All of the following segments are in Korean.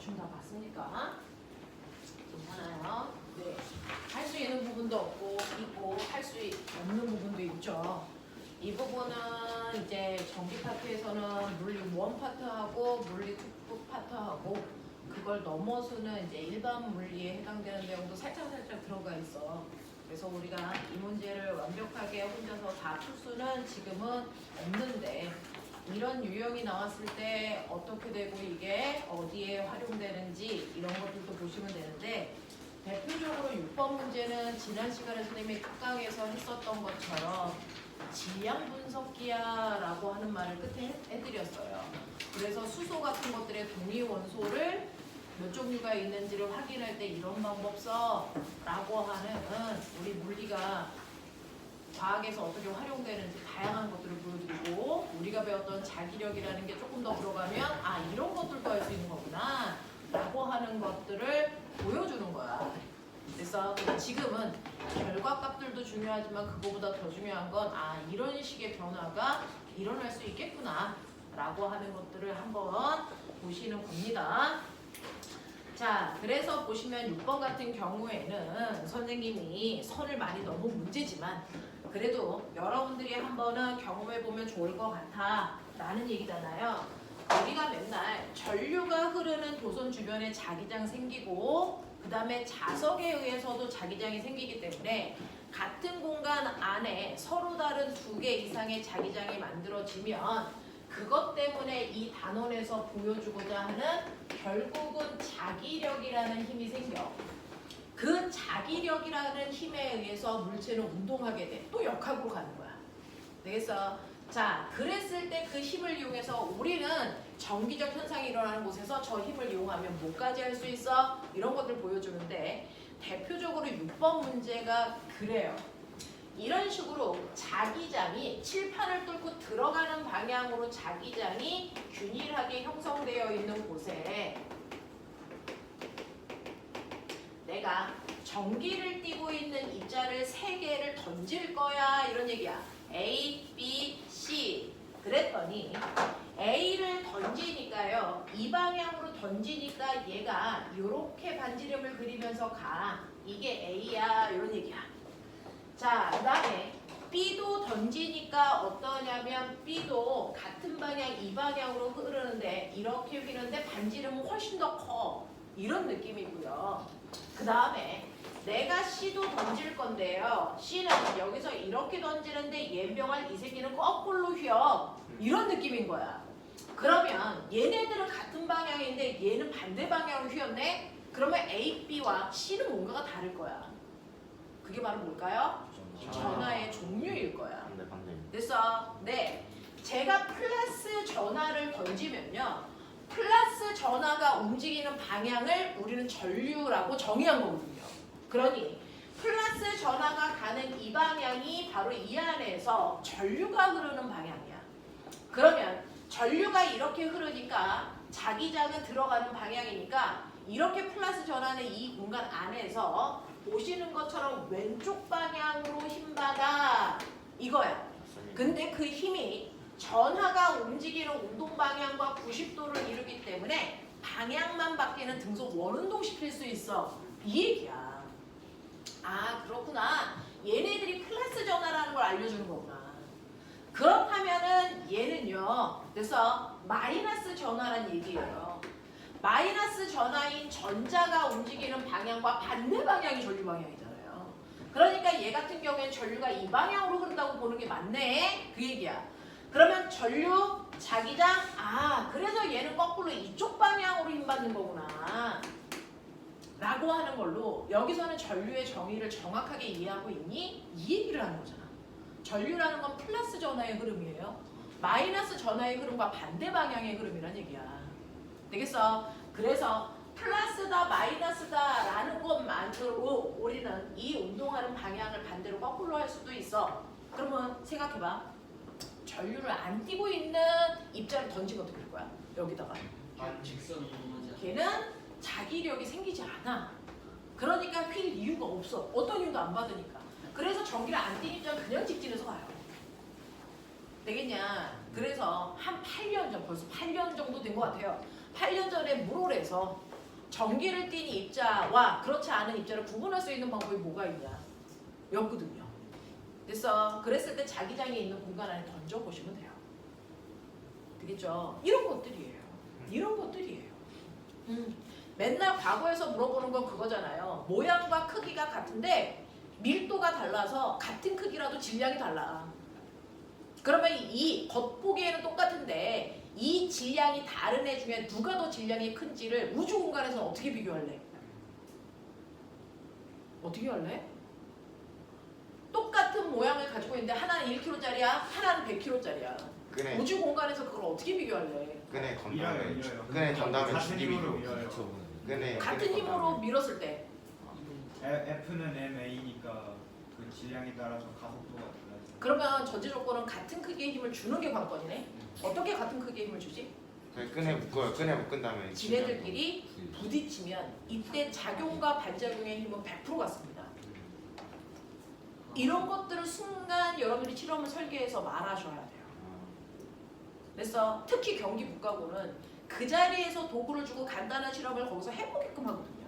대충 다 봤으니까 괜찮아요. 네. 할 수 있는 부분도 있고 할 수 없는 부분도 있죠. 이 부분은 이제 전기 파트에서는 물리 1 파트하고 물리 2 파트하고 그걸 넘어서는 이제 일반 물리에 해당되는 내용도 살짝 들어가 있어. 그래서 우리가 이 문제를 완벽하게 혼자서 다 풀 수는 지금은 없는데 이런 유형이 나왔을 때 어떻게 되고 이게 어디에 활용되는지 이런 것들도 보시면 되는데 대표적으로 6번 문제는 지난 시간에 선생님이 특강에서 했었던 것처럼 질량 분석기야 라고 하는 말을 끝에 해드렸어요. 그래서 수소 같은 것들의 동위 원소를 몇 종류가 있는지를 확인할 때 이런 방법 써 라고 하는 우리 물리가 과학에서 어떻게 활용되는지 다양한 것들을 보여드리고 우리가 배웠던 자기력이라는 게 조금 더 들어가면 아 이런 것들도 할 수 있는 거구나 라고 하는 것들을 보여주는 거야. 그래서 지금은 결과값들도 중요하지만 그거보다 더 중요한 건 아 이런 식의 변화가 일어날 수 있겠구나 라고 하는 것들을 한번 보시는 겁니다. 자, 그래서 보시면 6번 같은 경우에는 선생님이 선을 많이 넘은 문제지만 그래도 여러분들이 한번은 경험해보면 좋을 것 같아 라는 얘기잖아요. 우리가 맨날 전류가 흐르는 도선 주변에 자기장 생기고 그 다음에 자석에 의해서도 자기장이 생기기 때문에 같은 공간 안에 서로 다른 2개 이상의 자기장이 만들어지면 그것 때문에 이 단원에서 보여주고자 하는 결국은 자기력이라는 힘이 생겨. 그 자기력이라는 힘에 의해서 물체는 운동하게 돼. 또 역학으로 가는 거야. 되겠어? 자, 그랬을 때 그 힘을 이용해서 우리는 정기적 현상이 일어나는 곳에서 저 힘을 이용하면 뭐까지 할 수 있어? 이런 것들 보여주는데 대표적으로 6번 문제가 그래요. 이런 식으로 자기장이 칠판을 뚫고 들어가는 방향으로 자기장이 균일하게 형성되어 있는 곳에 내가 전기를 띠고 있는 입자를 3개를 던질 거야 이런 얘기야. A, B, C 그랬더니 A를 던지니까요. 이 방향으로 던지니까 얘가 이렇게 반지름을 그리면서 가. 이게 A야 이런 얘기야. 자, 그 다음에 B도 던지니까 어떠냐면 B도 같은 방향 이 방향으로 흐르는데 이렇게 휘는데 반지름은 훨씬 더 커. 이런 느낌이고요. 그 다음에 내가 C도 던질 건데요. C는 여기서 이렇게 던지는데 얘병을 이 새끼는 거꾸로 휘어. 이런 느낌인 거야. 그러면 얘네들은 같은 방향인데 얘는 반대 방향으로 휘었네? 그러면 A, B와 C는 뭔가가 다를 거야. 그게 바로 뭘까요? 전하의 종류일 거야. 됐어? 네. 제가 플러스 전하를 던지면요. 플러스 전하가 움직이는 방향을 우리는 전류라고 정의한 거거든요. 그러니 플러스 전하가 가는 이 방향이 바로 이 안에서 전류가 흐르는 방향이야. 그러면 전류가 이렇게 흐르니까 자기장은 들어가는 방향이니까 이렇게 플러스 전하는 이 공간 안에서 보시는 것처럼 왼쪽 방향으로 힘받아 이거야. 근데 그 힘이 전하가 움직이는 운동 방향과 90도를 이루기 때문에 방향만 바뀌는 등속 원운동 시킬 수 있어. 이 얘기야. 아 그렇구나. 얘네들이 플러스 전하라는 걸 알려주는 거구나. 그렇다면은 얘는요. 그래서 마이너스 전하라는 얘기예요. 마이너스 전하인 전자가 움직이는 방향과 반대 방향이 전류 방향이잖아요. 그러니까 얘 같은 경우에는 전류가 이 방향으로 흐른다고 보는 게 맞네. 그 얘기야. 그러면 전류, 자기장, 아 그래서 얘는 거꾸로 이쪽 방향으로 힘받는 거구나. 라고 하는 걸로 여기서는 전류의 정의를 정확하게 이해하고 있니? 이 얘기를 하는 거잖아. 전류라는 건 플러스 전하의 흐름이에요. 마이너스 전하의 흐름과 반대 방향의 흐름이란 얘기야. 되겠어? 그래서 플러스다 마이너스다 라는 것만으로 우리는 이 운동하는 방향을 반대로 거꾸로 할 수도 있어. 그러면 생각해봐. 전류를 안 띄고 있는 입자를 던지면 어떻게 될 거야? 여기다가 직선 이동하지. 걔는 자기력이 생기지 않아. 그러니까 휠 이유가 없어. 어떤 이유도 안 받으니까. 그래서 전기를 안 띄는 입자는 그냥 직진해서 가요. 되겠냐? 그래서 한 8년 전, 벌써 8년 정도 된 것 같아요. 8년 전에 물올에서 전기를 띤 입자와 그렇지 않은 입자를 구분할 수 있는 방법이 뭐가 있냐? 였거든요. 그래서 그랬을 때 자기장에 있는 공간 안에 던져보시면 돼요. 되겠죠? 이런 것들이에요. 이런 것들이에요. 맨날 과거에서 물어보는 건 그거잖아요. 모양과 크기가 같은데 밀도가 달라서 같은 크기라도 질량이 달라. 그러면 이 겉보기에는 똑같은데 이 질량이 다른 애 중에 누가 더 질량이 큰지를 우주 공간에서 어떻게 비교할래? 어떻게 할래? 똑같은 모양을 가지고 있는데 하나는 1kg짜리야, 하나는 100kg짜리야. 끈에 우주 공간에서 그걸 어떻게 비교할래? 끈에 밀어요. 끈에 건담에 같은 힘으로 죽이죠. 밀어요. 끈에 같은 힘으로 밀었을 때 F는 ma니까 그 질량에 따라서 가속도가 달라져요. 그러면 전제 조건은 같은 크기의 힘을 주는 게 관건이네. 어떻게 같은 크기의 힘을 주지? 끈에 묶어요. 끈에 묶은 다음에 지네들끼리 부딪히면 이때 작용과 반작용의 힘은 100% 같습니다. 이런 것들을 순간 여러분들이 실험을 설계해서 말하셔야 돼요. 그래서 특히 경기 국가고는 그 자리에서 도구를 주고 간단한 실험을 거기서 해보게끔 하거든요.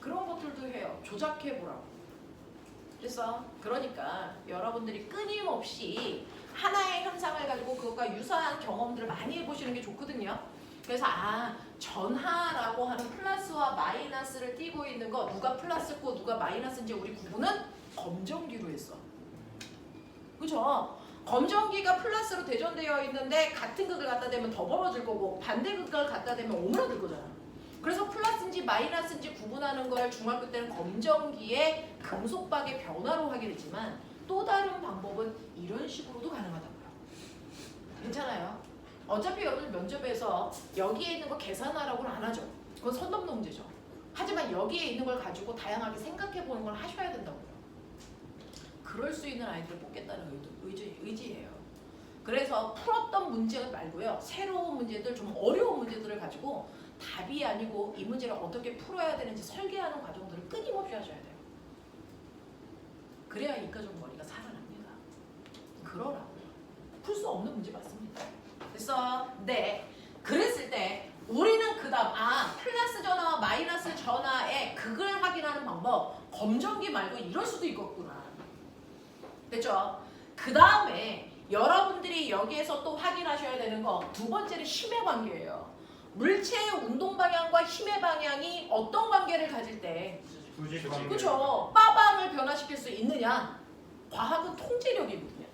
그런 것들도 해요. 조작해보라고. 그래서 그러니까 여러분들이 끊임없이 하나의 현상을 가지고 그것과 유사한 경험들을 많이 해보시는 게 좋거든요. 그래서 전하라고 하는 플러스와 마이너스를 띄고 있는 거 누가 플러스고 누가 마이너스인지 우리 구분은 검정기로 했어. 그죠? 검정기가 플러스로 대전되어 있는데 같은 극을 갖다 대면 더 벌어질 거고 반대 극을 갖다 대면 오므라들 거잖아. 그래서 플러스인지 마이너스인지 구분하는 걸 중학교 때는 검정기의 금속박의 변화로 하게 되지만 또 다른 방법은 이런 식으로도 가능하다고요. 괜찮아요? 어차피 여러분 면접에서 여기에 있는 거 계산하라고는 안 하죠. 그건 선 넘는 문제죠. 하지만 여기에 있는 걸 가지고 다양하게 생각해보는 걸 하셔야 된다고요. 그럴 수 있는 아이들을 뽑겠다는 의지예요. 그래서 풀었던 문제 말고요. 새로운 문제들, 좀 어려운 문제들을 가지고 답이 아니고 이 문제를 어떻게 풀어야 되는지 설계하는 과정들을 끊임없이 하셔야 돼요. 그래야 이과적 머리가 살아납니다. 그러라고요. 풀 수 없는 문제 맞습니다. 그래서 그랬을 때 우리는 그 다음 플러스 전화와 마이너스 전화의 극을 확인하는 방법 검정기 말고 이럴 수도 있겠구나. 됐죠? 그 다음에 여러분들이 여기에서 또 확인하셔야 되는 거 두 번째는 힘의 관계예요. 물체의 운동 방향과 힘의 방향이 어떤 관계를 가질 때 그렇죠? 빠방을 변화시킬 수 있느냐? 과학은 통제력이거든요.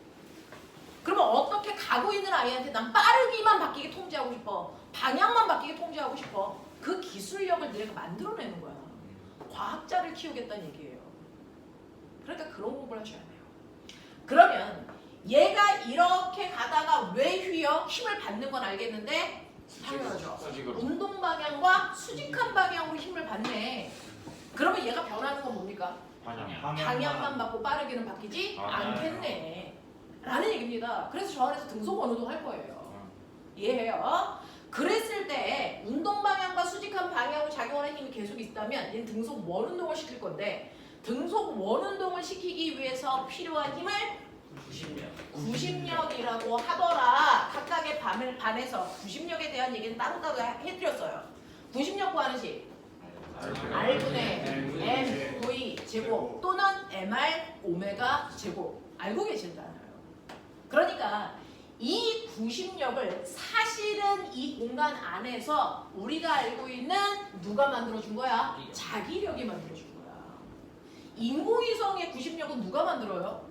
그러면 어떻게 가고 있는 아이한테 난 빠르기만 바뀌게 통제하고 싶어. 방향만 바뀌게 통제하고 싶어. 그 기술력을 너네가 만들어내는 거야. 과학자를 키우겠다는 얘기예요. 그러니까 그런 공부를 하셔야 돼요. 그러면 얘가 이렇게 가다가 왜 휘어? 힘을 받는 건 알겠는데 당연하죠. 운동 방향과 수직한 방향으로 힘을 받네. 그러면 얘가 변하는 건 뭡니까? 방향만 받고 빠르게는 바뀌지 않겠네. 라는 얘기입니다. 그래서 저 안에서 등속 원운동 할 거예요. 이해해요? 그랬을 때 운동 방향과 수직한 방향으로 작용하는 힘이 계속 있다면 얘는 등속 원운동을 시킬 건데 등속 원운동을 시키기 위해서 필요한 힘을 90력이라고 하더라. 각각의 반에서 90력에 대한 얘기는 따로따로 해드렸어요. 90력 구하는 식 R분의 M V 제곱 또는 MR 오메가 제곱 알고 계신잖아요. 그러니까 이 90력을 사실은 이 공간 안에서 우리가 알고 있는 누가 만들어준 거야? 자기력이 만들어준 거야. 인공위성의 90력은 누가 만들어요?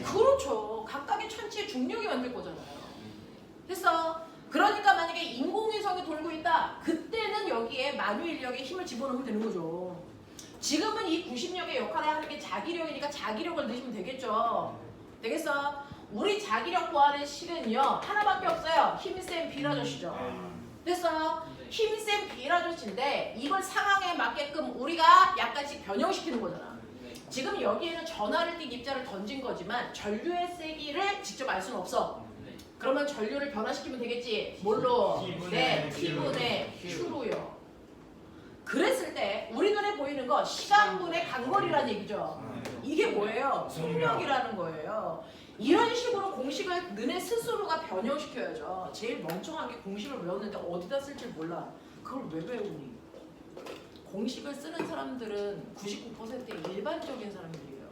그렇죠. 각각의 천체의 중력이 만들 거잖아요. 그래서 그러니까 만약에 인공위성이 돌고 있다. 그때는 여기에 만유인력의 힘을 집어넣으면 되는 거죠. 지금은 이 90력의 역할을 하는 게 자기력이니까 자기력을 넣으시면 되겠죠. 되겠어? 우리 자기력 구하는 식은요. 하나밖에 없어요. 힘센 비라저씨죠. 그래서 힘센 비라저씨인데 이걸 상황에 맞게끔 우리가 약간씩 변형시키는 거잖아. 지금 여기에는 전하를 띈 입자를 던진 거지만 전류의 세기를 직접 알 수는 없어. 그러면 전류를 변화시키면 되겠지. 뭘로? T분의 Q로요. 그랬을 때 우리 눈에 보이는 거 시간분의 간거리라는 얘기죠. 이게 뭐예요? 속력이라는 거예요. 이런 식으로 공식을 너네 스스로가 변형시켜야죠. 제일 멍청한 게 공식을 외웠는데 어디다 쓸지 몰라. 그걸 왜 배우니? 공식을 쓰는 사람들은 99%의 일반적인 사람들이에요.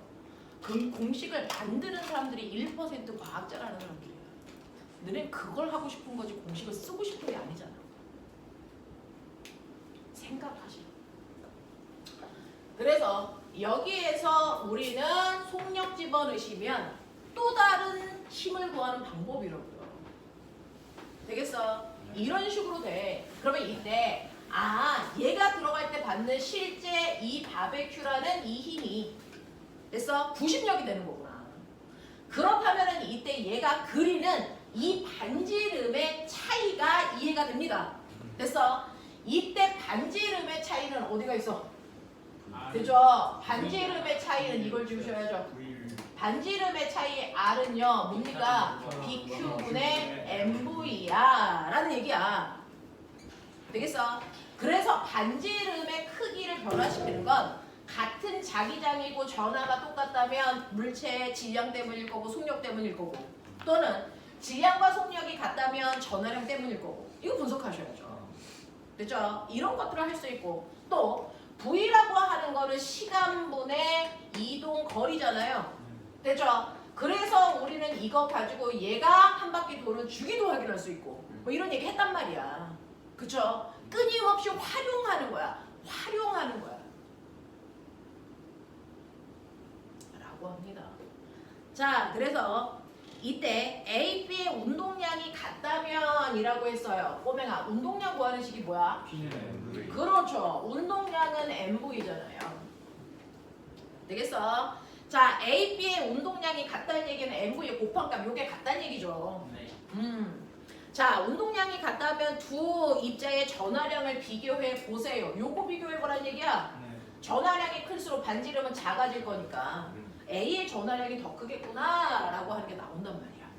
그 공식을 만드는 사람들이 1% 과학자라는 사람들이에요. 너네 그걸 하고 싶은 거지 공식을 쓰고 싶은 게 아니잖아. 생각하시라. 그래서 여기에서 우리는 속력 집어넣으시면 또 다른 힘을 구하는 방법이라고요. 되겠어? 이런 식으로 돼. 그러면 이때 얘가 들어갈 때 받는 실제 이 바베큐라는 이 힘이 됐어? 부심력이 되는 거구나. 그렇다면 이때 얘가 그리는 이 반지름의 차이가 이해가 됩니다. 됐어? 이때 반지름의 차이는 어디가 있어? 그죠? 반지름의 차이는 이걸 주셔야죠. 반지름의 차이 R은요 뭡니까? BQ분의 MV야 라는 얘기야. 되겠어? 그래서 반지름의 크기를 변화시키는 건 같은 자기장이고 전하가 똑같다면 물체의 질량 때문일 거고 속력 때문일 거고, 또는 질량과 속력이 같다면 전하량 때문일 거고, 이거 분석하셔야죠. 됐죠? 이런 것들을 할 수 있고, 또 V라고 하는 거는 시간분의 이동 거리잖아요. 됐죠? 그래서 우리는 이거 가지고 얘가 한 바퀴 도는 주기도 확인할 수 있고 뭐 이런 얘기 했단 말이야. 그쵸? 끊임없이 활용하는 거야. 활용하는 거야. 라고 합니다. 자, 그래서 이때 A, B의 운동량이 같다면 이라고 했어요. 꼬맹아, 운동량 구하는 식이 뭐야? 그렇죠. 운동량은 MV잖아요. 되겠어? 자, A, B의 운동량이 같다는 얘기는 MV의 곱한값, 요게 같다는 얘기죠. 네. 자, 운동량이 같다면 두 입자의 전하량을 비교해 보세요. 요거 비교해 보라는 얘기야. 전하량이 클수록 반지름은 작아질 거니까 A의 전하량이 더 크겠구나 라고 하는 게 나온단 말이야.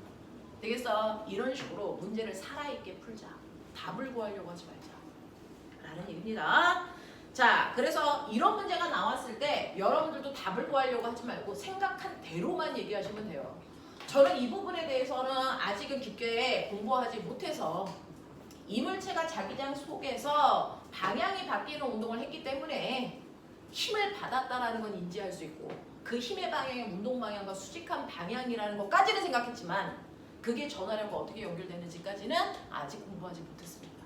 되겠어? 이런 식으로 문제를 살아있게 풀자. 답을 구하려고 하지 말자 라는 얘기입니다. 자, 그래서 이런 문제가 나왔을 때 여러분들도 답을 구하려고 하지 말고 생각한 대로만 얘기하시면 돼요. 저는 이 부분에 대해서는 아직은 깊게 공부하지 못해서 이물체가 자기장 속에서 방향이 바뀌는 운동을 했기 때문에 힘을 받았다라는 건 인지할 수 있고, 그 힘의 방향이 운동 방향과 수직한 방향이라는 것까지는 생각했지만 그게 전하량과 어떻게 연결되는지까지는 아직 공부하지 못했습니다.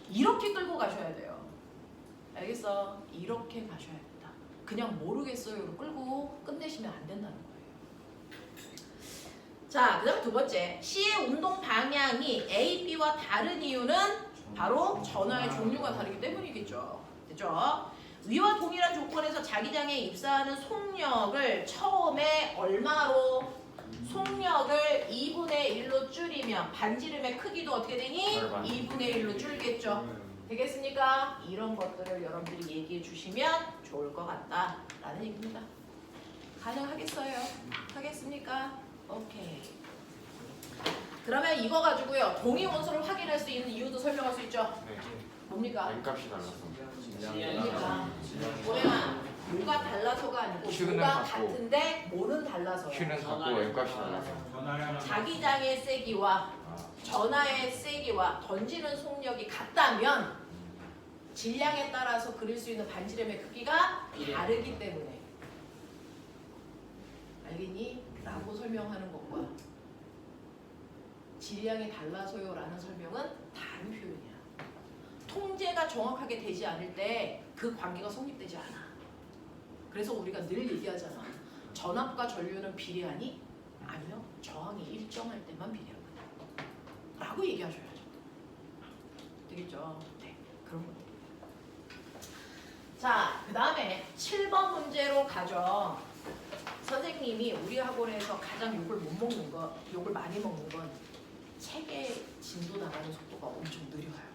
이렇게 끌고 가셔야 돼요. 알겠어? 이렇게 가셔야 된다. 그냥 모르겠어요로 끌고 끝내시면 안 된다는 거예요. 자, 그 다음 두 번째. C의 운동 방향이 A, B와 다른 이유는 바로 전하의 종류가 다르기 때문이겠죠. 됐죠? 위와 동일한 조건에서 자기장에 입사하는 속력을 처음에 얼마로? 속력을 2분의 1로 줄이면 반지름의 크기도 어떻게 되니? 2분의 1로 줄겠죠. 되겠습니까? 이런 것들을 여러분들이 얘기해 주시면 좋을 것 같다라는 얘기입니다. 가능하겠어요? 하겠습니까? 오케이. 그러면 이거 가지고요 동위 원소를 확인할 수 있는 이유도 설명할 수 있죠? 네. 뭡니까? M값이 달라서. 그러니까 뭐야? 뭐가 달라서가 아니고 Q는 뭐가 같고, 같은데 뭐는 달라서요. Q는 같고 M값이 달라서. 자기장의 세기와 전하의 세기와 던지는 속력이 같다면 질량에 따라서 그릴 수 있는 반지름의 크기가 다르기 때문에. 알겠니? 라고 설명하는 것과 질량이 달라서요 라는 설명은 다른 표현이야. 통제가 정확하게 되지 않을 때 그 관계가 성립되지 않아. 그래서 우리가 늘 얘기하잖아. 전압과 전류는 비례하니? 아니요. 저항이 일정할 때만 비례합니다. 라고 얘기하셔야죠. 되겠죠? 네. 그런 겁니다. 자, 그 다음에 7번 문제로 가죠. 선생님이 우리 학원에서 가장 욕을 못 먹는 거, 욕을 많이 먹는 건 책의 진도 나가는 속도가 엄청 느려요.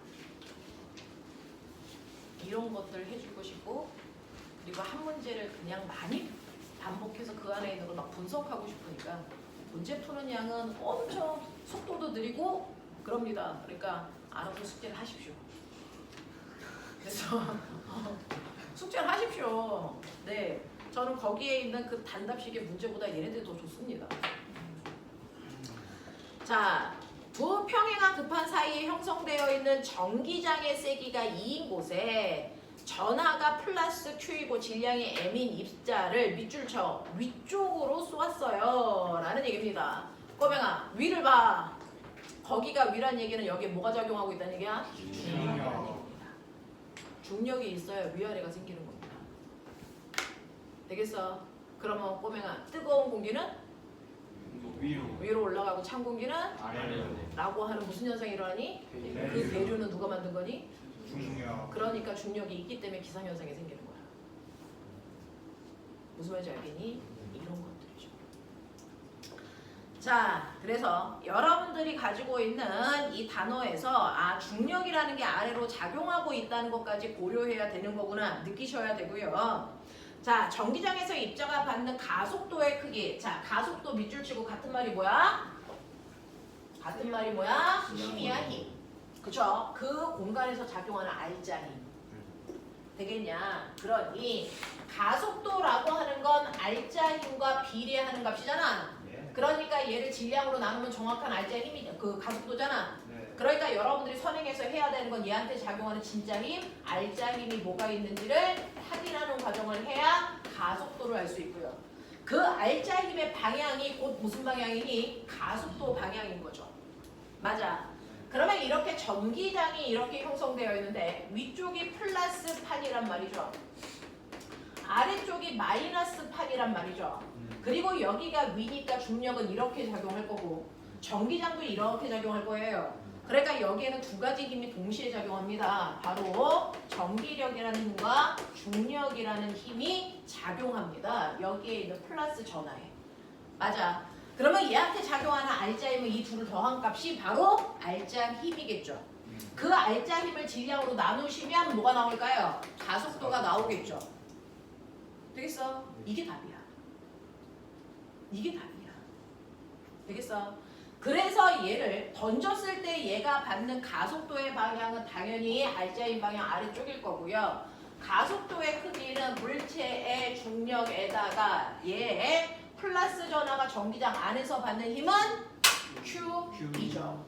이런 것들 해주고 싶고, 그리고 한 문제를 그냥 많이 반복해서 그 안에 있는 걸 막 분석하고 싶으니까 문제 푸는 양은 엄청 속도도 느리고 그럽니다. 그러니까 알아서 숙제를 하십시오. 그래서 숙제를 하십시오. 네, 저는 거기에 있는 그 단답식의 문제보다 얘네들이 더 좋습니다. 자, 두 평행한 급한 사이에 형성되어 있는 전기장의 세기가 2인 곳에 전하가 플러스 Q이고 질량이 M인 입자를 밑줄 쳐 위쪽으로 쏘았어요 라는 얘기입니다. 꼬맹아 위를 봐. 거기가 위란 얘기는 여기에 뭐가 작용하고 있다는 얘기야? 중력. 중력이 있어야 위아래가 생기는 겁니다. 되겠어? 그러면 꼬맹아 뜨거운 공기는 위로 올라가고 찬 공기는 아래로. 라고 하는 무슨 현상이 일어나니? 네. 그 대류는 누가 만든 거니? 중력. 그러니까 중력이 있기 때문에 기상현상이 생기는 거야. 무슨 말인지 알겠니? 이런 것들이죠. 자, 그래서 여러분들이 가지고 있는 이 단어에서 중력이라는 게 아래로 작용하고 있다는 것까지 고려해야 되는 거구나 느끼셔야 되고요. 자, 전기장에서 입자가 받는 가속도의 크기. 자, 가속도 밑줄 치고 같은 말이 뭐야? 같은 말이 뭐야? 힘이야, 힘. 그쵸? 그 공간에서 작용하는 알짜 힘. 되겠냐? 그러니 가속도라고 하는 건 알짜 힘과 비례하는 값이잖아. 예. 그러니까 얘를 질량으로 나누면 정확한 알짜 힘이 그 가속도잖아. 네. 그러니까 여러분들이 선행해서 해야 되는 건 얘한테 작용하는 진짜 힘, 알짜 힘이 뭐가 있는지를 확인하는 과정을 해야 가속도를 알 수 있고요. 그 알짜 힘의 방향이 곧 무슨 방향이니? 가속도 방향인 거죠. 맞아. 그러면 이렇게 전기장이 이렇게 형성되어 있는데 위쪽이 플러스 판이란 말이죠. 아래쪽이 마이너스 판이란 말이죠. 그리고 여기가 위니까 중력은 이렇게 작용할 거고 전기장도 이렇게 작용할 거예요. 그러니까 여기에는 두 가지 힘이 동시에 작용합니다. 바로 전기력이라는 힘과 중력이라는 힘이 작용합니다. 여기에 있는 플러스 전하에. 맞아. 그러면 얘한테 작용하는 알짜 힘은 이 둘을 더한 값이 바로 알짜 힘이겠죠. 그 알짜 힘을 질량으로 나누시면 뭐가 나올까요? 가속도가 나오겠죠. 되겠어? 이게 답이야. 이게 답이야. 되겠어? 그래서 얘를 던졌을 때 얘가 받는 가속도의 방향은 당연히 알짜인 방향 아래쪽일 거고요. 가속도의 크기는 물체의 중력에다가 얘의 플러스 전하가 전기장 안에서 받는 힘은 Q이죠.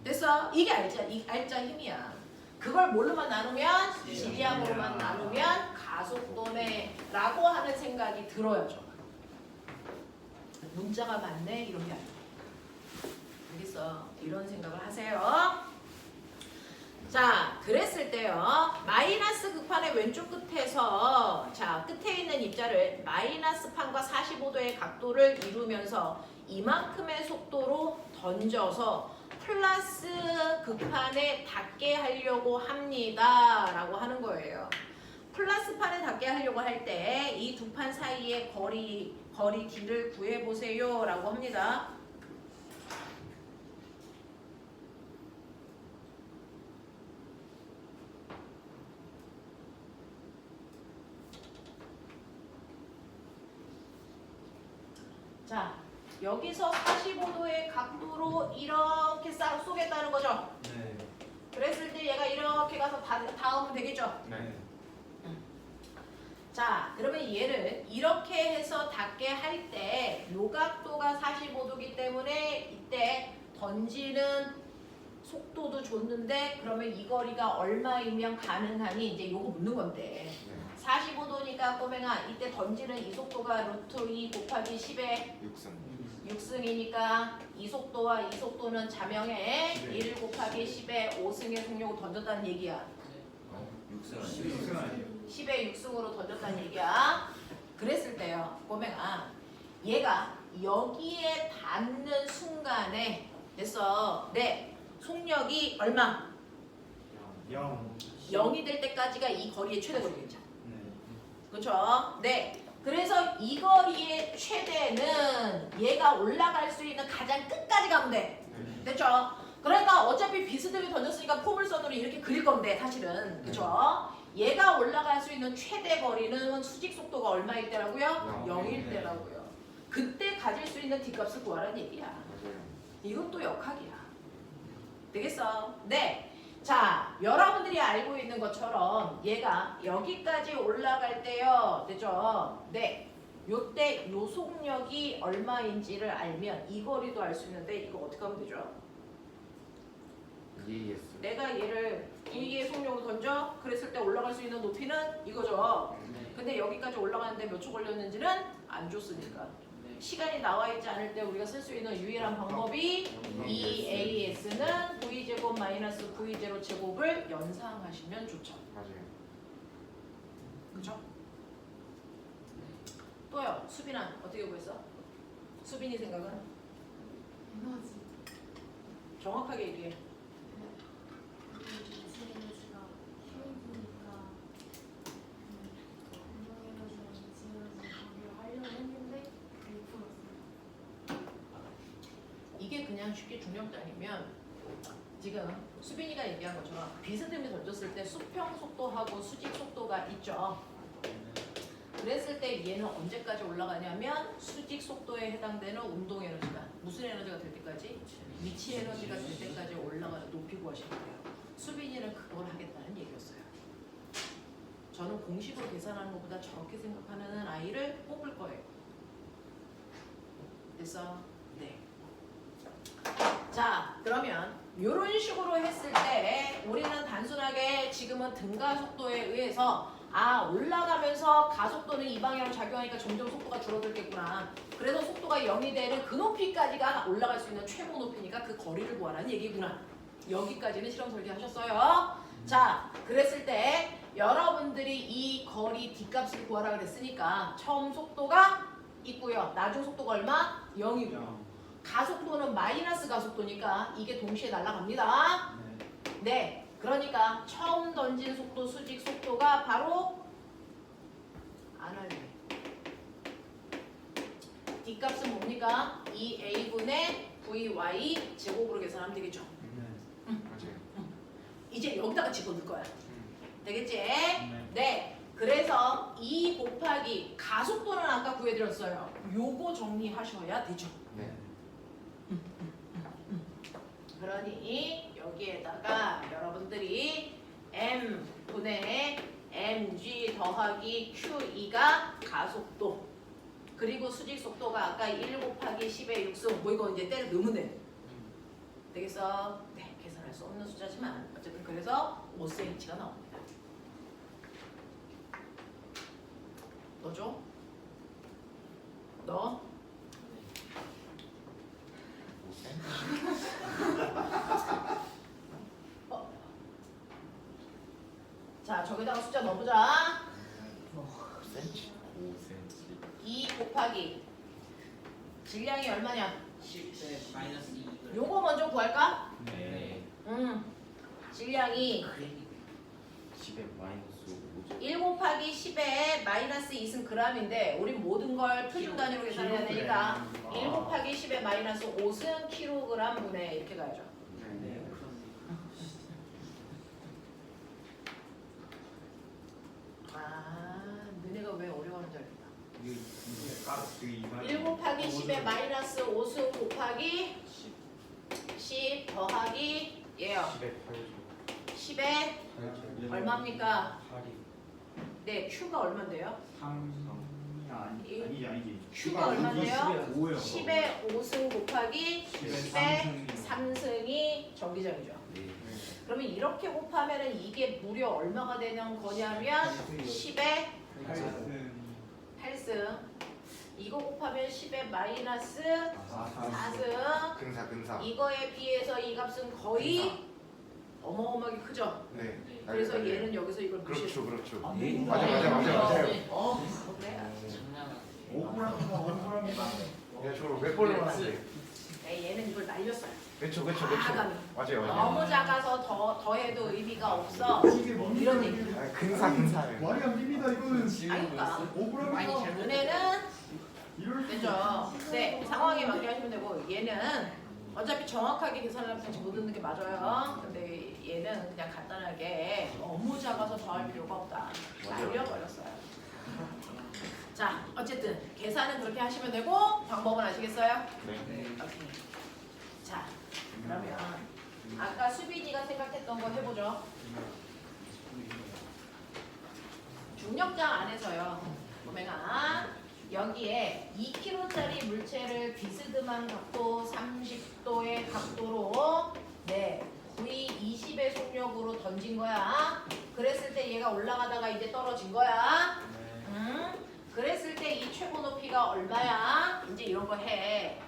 됐어? 이게 알짜 힘이야. 그걸 뭘로만 나누면? 질량으로만 나누면 가속도네 라고 하는 생각이 들어야죠. 문자가 많네 이런 게 아니야. 알겠어? 이런 생각을 하세요. 자, 그랬을 때요. 마이너스 극판의 왼쪽 끝에서 자, 끝에 있는 입자를 마이너스 판과 45도의 각도를 이루면서 이만큼의 속도로 던져서 플러스 극판에 닿게 하려고 합니다. 라고 하는 거예요. 플러스 판에 닿게 하려고 할 때 이 두 판 사이의 거리 D를 구해보세요. 라고 합니다. 자, 여기서 45도의 각도로 이렇게 쏘겠다는 거죠. 네. 그랬을 때 얘가 이렇게 가서 닿으면 되겠죠. 네. 자, 그러면 얘를 이렇게 해서 닿게 할 때 요각도가 45도기 때문에 이때 던지는 속도도 줬는데 그러면 이 거리가 얼마이면 가능하니 이제 요거 묻는 건데 45도니까 꼬맹아 이때 던지는 이 속도가 루트 2 곱하기 10의 6승이니까 이 속도와 이 속도는 자명의 1 곱하기 10의 5승의 속력을 던졌다는 얘기야. 6승 아니에요. 10의 6승으로 던졌다는 얘기야. 그랬을 때요, 꼬맹아, 얘가 여기에 닿는 순간에 됐어. 네, 속력이 얼마? 0. 0이 될 때까지가 이 거리의 최대 거리겠죠. 네. 그렇죠? 네. 그래서 이 거리의 최대는 얘가 올라갈 수 있는 가장 끝까지 가면 돼. 됐죠? 그러니까 어차피 비스듬히 던졌으니까 포물선으로 이렇게 그릴 건데 사실은 그렇죠? 얘가 올라갈 수 있는 최대 거리는 수직 속도가 얼마일 때라고요? 0일 때라고요. 그때 가질 수 있는 뒷값을 구하라는 얘기야. 이것도 역학이야. 되겠어? 네. 자, 여러분들이 알고 있는 것처럼 얘가 여기까지 올라갈 때요. 됐죠? 네. 요때 요속력이 얼마인지를 알면 이 거리도 알 수 있는데 이거 어떻게 하면 되죠? EAS. 내가 얘를 V의 속력으로 던져 그랬을 때 올라갈 수 있는 높이는 이거죠. 네. 근데 여기까지 올라가는데 몇 초 걸렸는지는 안 줬으니까 네. 시간이 나와 있지 않을 때 우리가 쓸 수 있는 유일한 방법이 EAS는 V제곱 마이너스 V0 제곱을 연상하시면 좋죠. 맞아요. 그죠? 또요. 수빈아 어떻게 구했어? 수빈이 생각은? 에너지. 정확하게 얘기해. 에너지가 휴일이니까 운동 에너지랑 미치 에너지 관계를 하려고 했는데 못 풀었어요. 이게 그냥 쉽게 중력장이면 지금 수빈이가 얘기한 것처럼 비스듬히 던졌을 때 수평 속도하고 수직 속도가 있죠. 그랬을 때 얘는 언제까지 올라가냐면 수직 속도에 해당되는 운동 에너지가 무슨 에너지가 될 때까지? 미치 에너지가 될 때까지 올라가는 높이 구하시면 돼요. 수빈이는 그걸 하겠다는 얘기였어요. 저는 공식으로 계산하는 것보다 저렇게 생각하는 아이를 뽑을 거예요. 됐어? 네. 자, 그러면 이런 식으로 했을 때 우리는 단순하게 지금은 등가 속도에 의해서 올라가면서 가속도는 이 방향으로 작용하니까 점점 속도가 줄어들겠구나. 그래서 속도가 0이 되는 그 높이까지가 올라갈 수 있는 최고 높이니까 그 거리를 구하라는 얘기구나. 여기까지는 실험 설계하셨어요. 자, 그랬을 때 여러분들이 이 거리 D값을 구하라 그랬으니까 처음 속도가 있고요. 나중 속도가 얼마? 0이고요. 가속도는 마이너스 가속도니까 이게 동시에 날아갑니다. 네. 그러니까 처음 던진 속도, 수직 속도가 바로 안 할래. D값은 뭡니까? 2A분의 VY 제곱으로 계산하면 되겠죠. 맞아요. 이제 여기다가 집어넣을 거야. 되겠지? 네. 네. 그래서 2 곱하기 가속도는 아까 구해드렸어요. 요거 정리하셔야 되죠. 네. 그러니 여기에다가 여러분들이 m분의 mg 더하기 q2가 가속도 그리고 수직 속도가 아까 1 곱하기 10의 6승 뭐 이거 이제 때려 넣으면 돼. 되겠어? 네, 계산할 수 없는 숫자지만 어쨌든 그래서 5cm가 나옵니다. 넣어줘? 넣어? 자, 저기다가 숫자 넣어보자. 5cm? 5cm. 2 곱하기 질량이 얼마냐? 10대 마이너스 2. 요거 먼저 구할까? 네. 질량이 10에 마이너스 5죠. 1 곱하기 10에 마이너스 2은 g인데 우린 모든 걸 표준 단위로 계산해야 되니까 1 곱하기 10에 마이너스 5은 kg분의 이렇게 가야죠. 네. 너네가 왜 어려워하는지 알겠다. 이게 가스 되게 이만. 1 곱하기 10에 마이너스 5승 곱하기 10 더하기 얘요. 10에 8죠. 10에 얼마입니까? 8이. 네, Q가 얼마인데요? 3이 아니지. Q가 얼마인데요? 5예요. 10에 5승 곱하기 10에 3승이 전기장이죠. 네. 그러면 이렇게 곱하면 이게 무려 얼마가 되는 거냐면 10에 8승 이거 곱하면 10에 마이너스 4승 근사. 이거에 비해서 이 값은 거의 어마어마하게 크죠. 네. 그래서 얘는 여기서 이걸 무시했어. 그렇죠. 맞아요. 그래. 장난. 억울합니다. 야, 저걸 몇 번을 하는데? 네, 얘는 이걸 날렸어요. 그렇죠. 아감이. 맞아요. 너무 작아서 더해도 의미가 없어. 이게 이런 얘기. 근사. 말이 안 됩니다. 이거는 아니까. 억울합니다. 눈에는 이럴 수 되죠. 네, 상황에 맞게 하시면 되고 얘는 어차피 정확하게 계산을 하면 못 듣는 게 맞아요. 근데 얘는 그냥 간단하게 너무 작아서 더할 필요가 없다. 날려버렸어요. 자, 어쨌든 계산은 그렇게 하시면 되고 방법은 아시겠어요? 네. 오케이. 자, 그러면 아까 수빈이가 생각했던 거 해보죠. 중력장 안에서요. 보면아 여기에 2kg짜리 물체를 비스듬한 각도 30도의 각도로 네 V 20의 속력으로 던진 거야. 그랬을 때 얘가 올라가다가 이제 떨어진 거야. 그랬을 때 이 최고 높이가 얼마야? 이제 이런 거 해.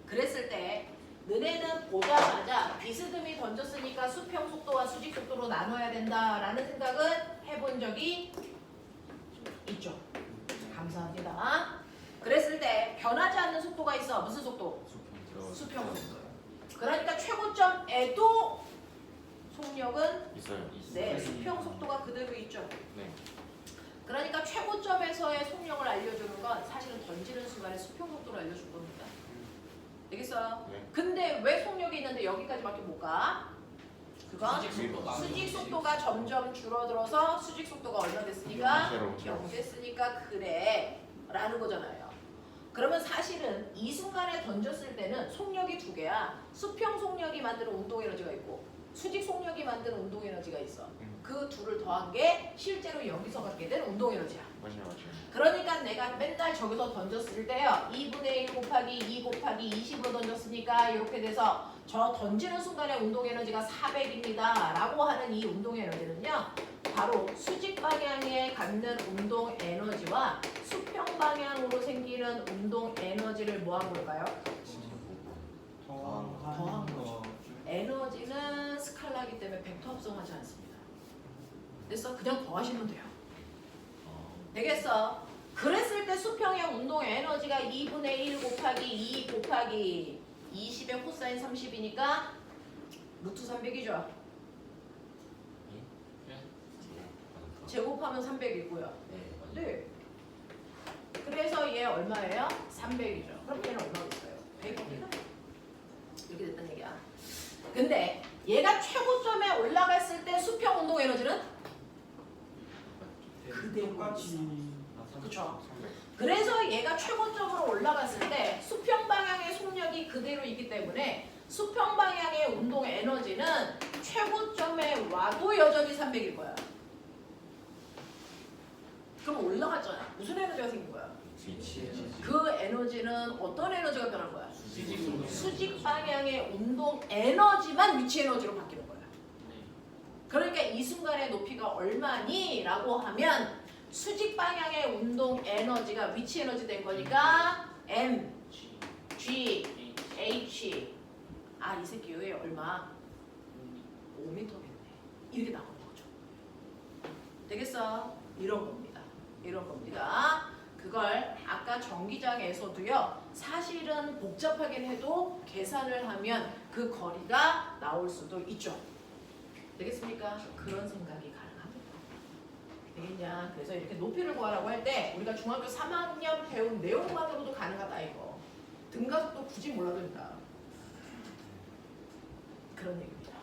그랬을 때 너네는 보자마자 비스듬히 던졌으니까 수평 속도와 수직 속도로 나눠야 된다라는 생각은 해본 적이 있죠. 감사합니다. 그랬을 때 변하지 않는 속도가 있어. 무슨 속도? 수평 속도. 그러니까 최고점에도 속력은 있어요. 네, 수평 속도가 그대로 있죠. 네. 그러니까 최고점에서의 속력을 알려주는 건 사실은 던지는 순간에 수평 속도를 알려줄 겁니다. 되겠어요? 네. 근데 왜 속력이 있는데 여기까지밖에 못 가? 그건 수직 속도가 점점 줄어들어서 수직 속도가 얼마 됐으니까? 0 됐으니까 그래 라는 거잖아요. 그러면 사실은 이 순간에 던졌을 때는 속력이 두 개야. 수평 속력이 만드는 운동 에너지가 있고 수직 속력이 만드는 운동 에너지가 있어. 그 둘을 더한 게 실제로 여기서 갖게 된 운동 에너지야. 맞아요. 그러니까 내가 맨날 저기서 던졌을 때요 2분의 1 곱하기 2 곱하기 20으로 던졌으니까 이렇게 돼서 저 던지는 순간에 운동 에너지가 400입니다 라고 하는 이 운동 에너지는요 바로 수직 방향에 갖는 운동 에너지와 수평 방향으로 생기는 운동 에너지를 뭐한 걸까요? 더한 거죠. 에너지는 스칼라기 때문에 벡터 합성하지 않습니다. 됐어? 그냥 더하시면 돼요. 되겠어? 그랬을 때 수평형 운동 에너지가 2분의 1 곱하기 2 곱하기 20의 코사인 30이니까 루트 300이죠. 제곱하면 300이고요. 네. 그래서 얘 얼마예요? 300이죠. 그럼 얘는 얼마겠어요? 100입니다. 이렇게 됐다는 얘기야. 근데 얘가 최고점에 올라갔을 때 수평 운동 에너지는 그대로 그렇죠. 그래서 얘가 최고점으로 올라갔을 때 수평 방향의 속력이 그대로 있기 때문에 수평 방향의 운동 에너지는 최고점에 와도 여전히 300일 거야. 그럼 올라갔잖아. 무슨 에너지가 생긴 거야? 그 에너지는 어떤 에너지가 변한 거야? 수직 방향의 운동 에너지만 위치 에너지로 바뀌는 거야. 그러니까 이 순간의 높이가 얼마니? 라고 하면 수직 방향의 운동 에너지가 위치 에너지 된 거니까 M, G, H 이 새끼 왜 얼마? 5m겠네. 이렇게 나오는 거죠. 되겠어? 이런 겁니다. 이런 겁니다. 그걸 아까 전기장에서도요. 사실은 복잡하긴 해도 계산을 하면 그 거리가 나올 수도 있죠. 되겠습니까? 그런 생각이 가능합니다. 되겠냐? 그래서 이렇게 높이를 구하라고 할 때 우리가 중학교 3학년 배운 내용만으로도 가능하다 이거. 등가속도 굳이 몰라도 된다. 그런 얘기입니다.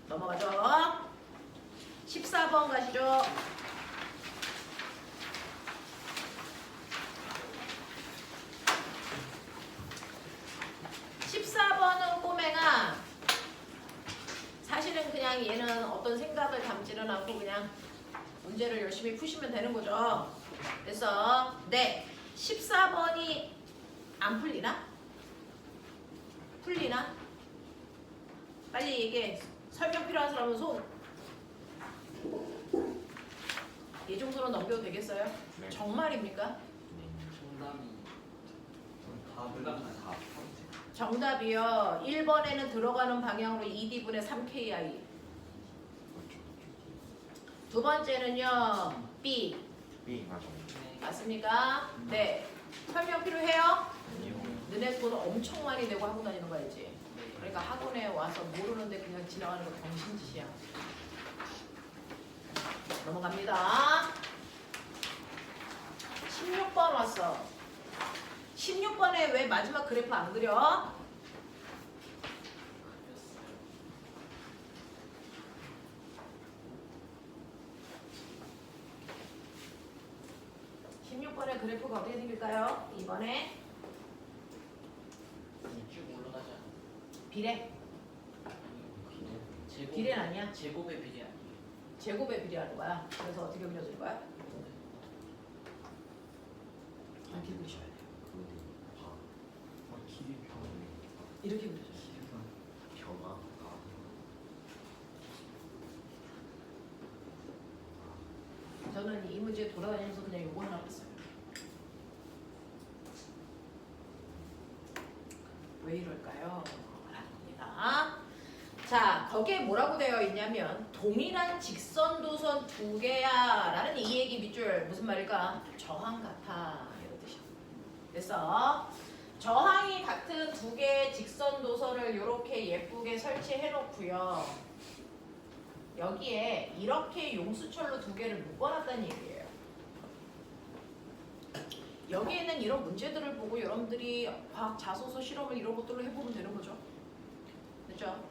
넘어가죠. 14번 가시죠. 14번은 꼬맹아 사실은 그냥 얘는 어떤 생각을 담지는 않고 그냥 문제를 열심히 푸시면 되는 거죠. 그래서 네 14번이 안 풀리나? 풀리나? 빨리 얘기해. 설명 필요한 사람은 손. 이 정도로 넘겨도 되겠어요? 네. 정말입니까? 정답이 정답이요. 1번에는 들어가는 방향으로 2D분의 3KI. 두 번째는요. B. 맞아요. 맞습니까? 네. 설명 필요해요? 너네 돈 엄청 많이 내고 학원 다니는 거 알지? 그러니까 학원에 와서 모르는데 그냥 지나가는 거 정신짓이야. 넘어갑니다. 16번 왔어. 16번에 왜 마지막 그래프 안 그려? 그래프가 어떻게 생길까요? 이번에 쭉 올라가지 않아. 비례. 제곱. 비례는 아니야? 제곱의 비례 아니에요. 제곱에 비례하는 거야. 그래서 어떻게 그려질 거야? 이렇게 그리셔야 돼요. 근데 길이 이렇게 그리셔야 돼요. 벼가 저는 이 문제 돌아다니면서 그냥 요거 하나 봤어요. 왜 이럴까요? 아닙니다. 자, 거기에 뭐라고 되어 있냐면 동일한 직선도선 두 개야 라는 이 얘기 밑줄 무슨 말일까? 저항 같아 이런 뜻이야. 그래서 저항이 같은 두 개의 직선도선을 이렇게 예쁘게 설치해 놓고요. 여기에 이렇게 용수철로 두 개를 묶어놨다는 얘기예요. 여기에는 이런 문제들을 보고 여러분들이 과학 자소서 실험을 이런 것들로 해보면 되는 거죠. 됐죠?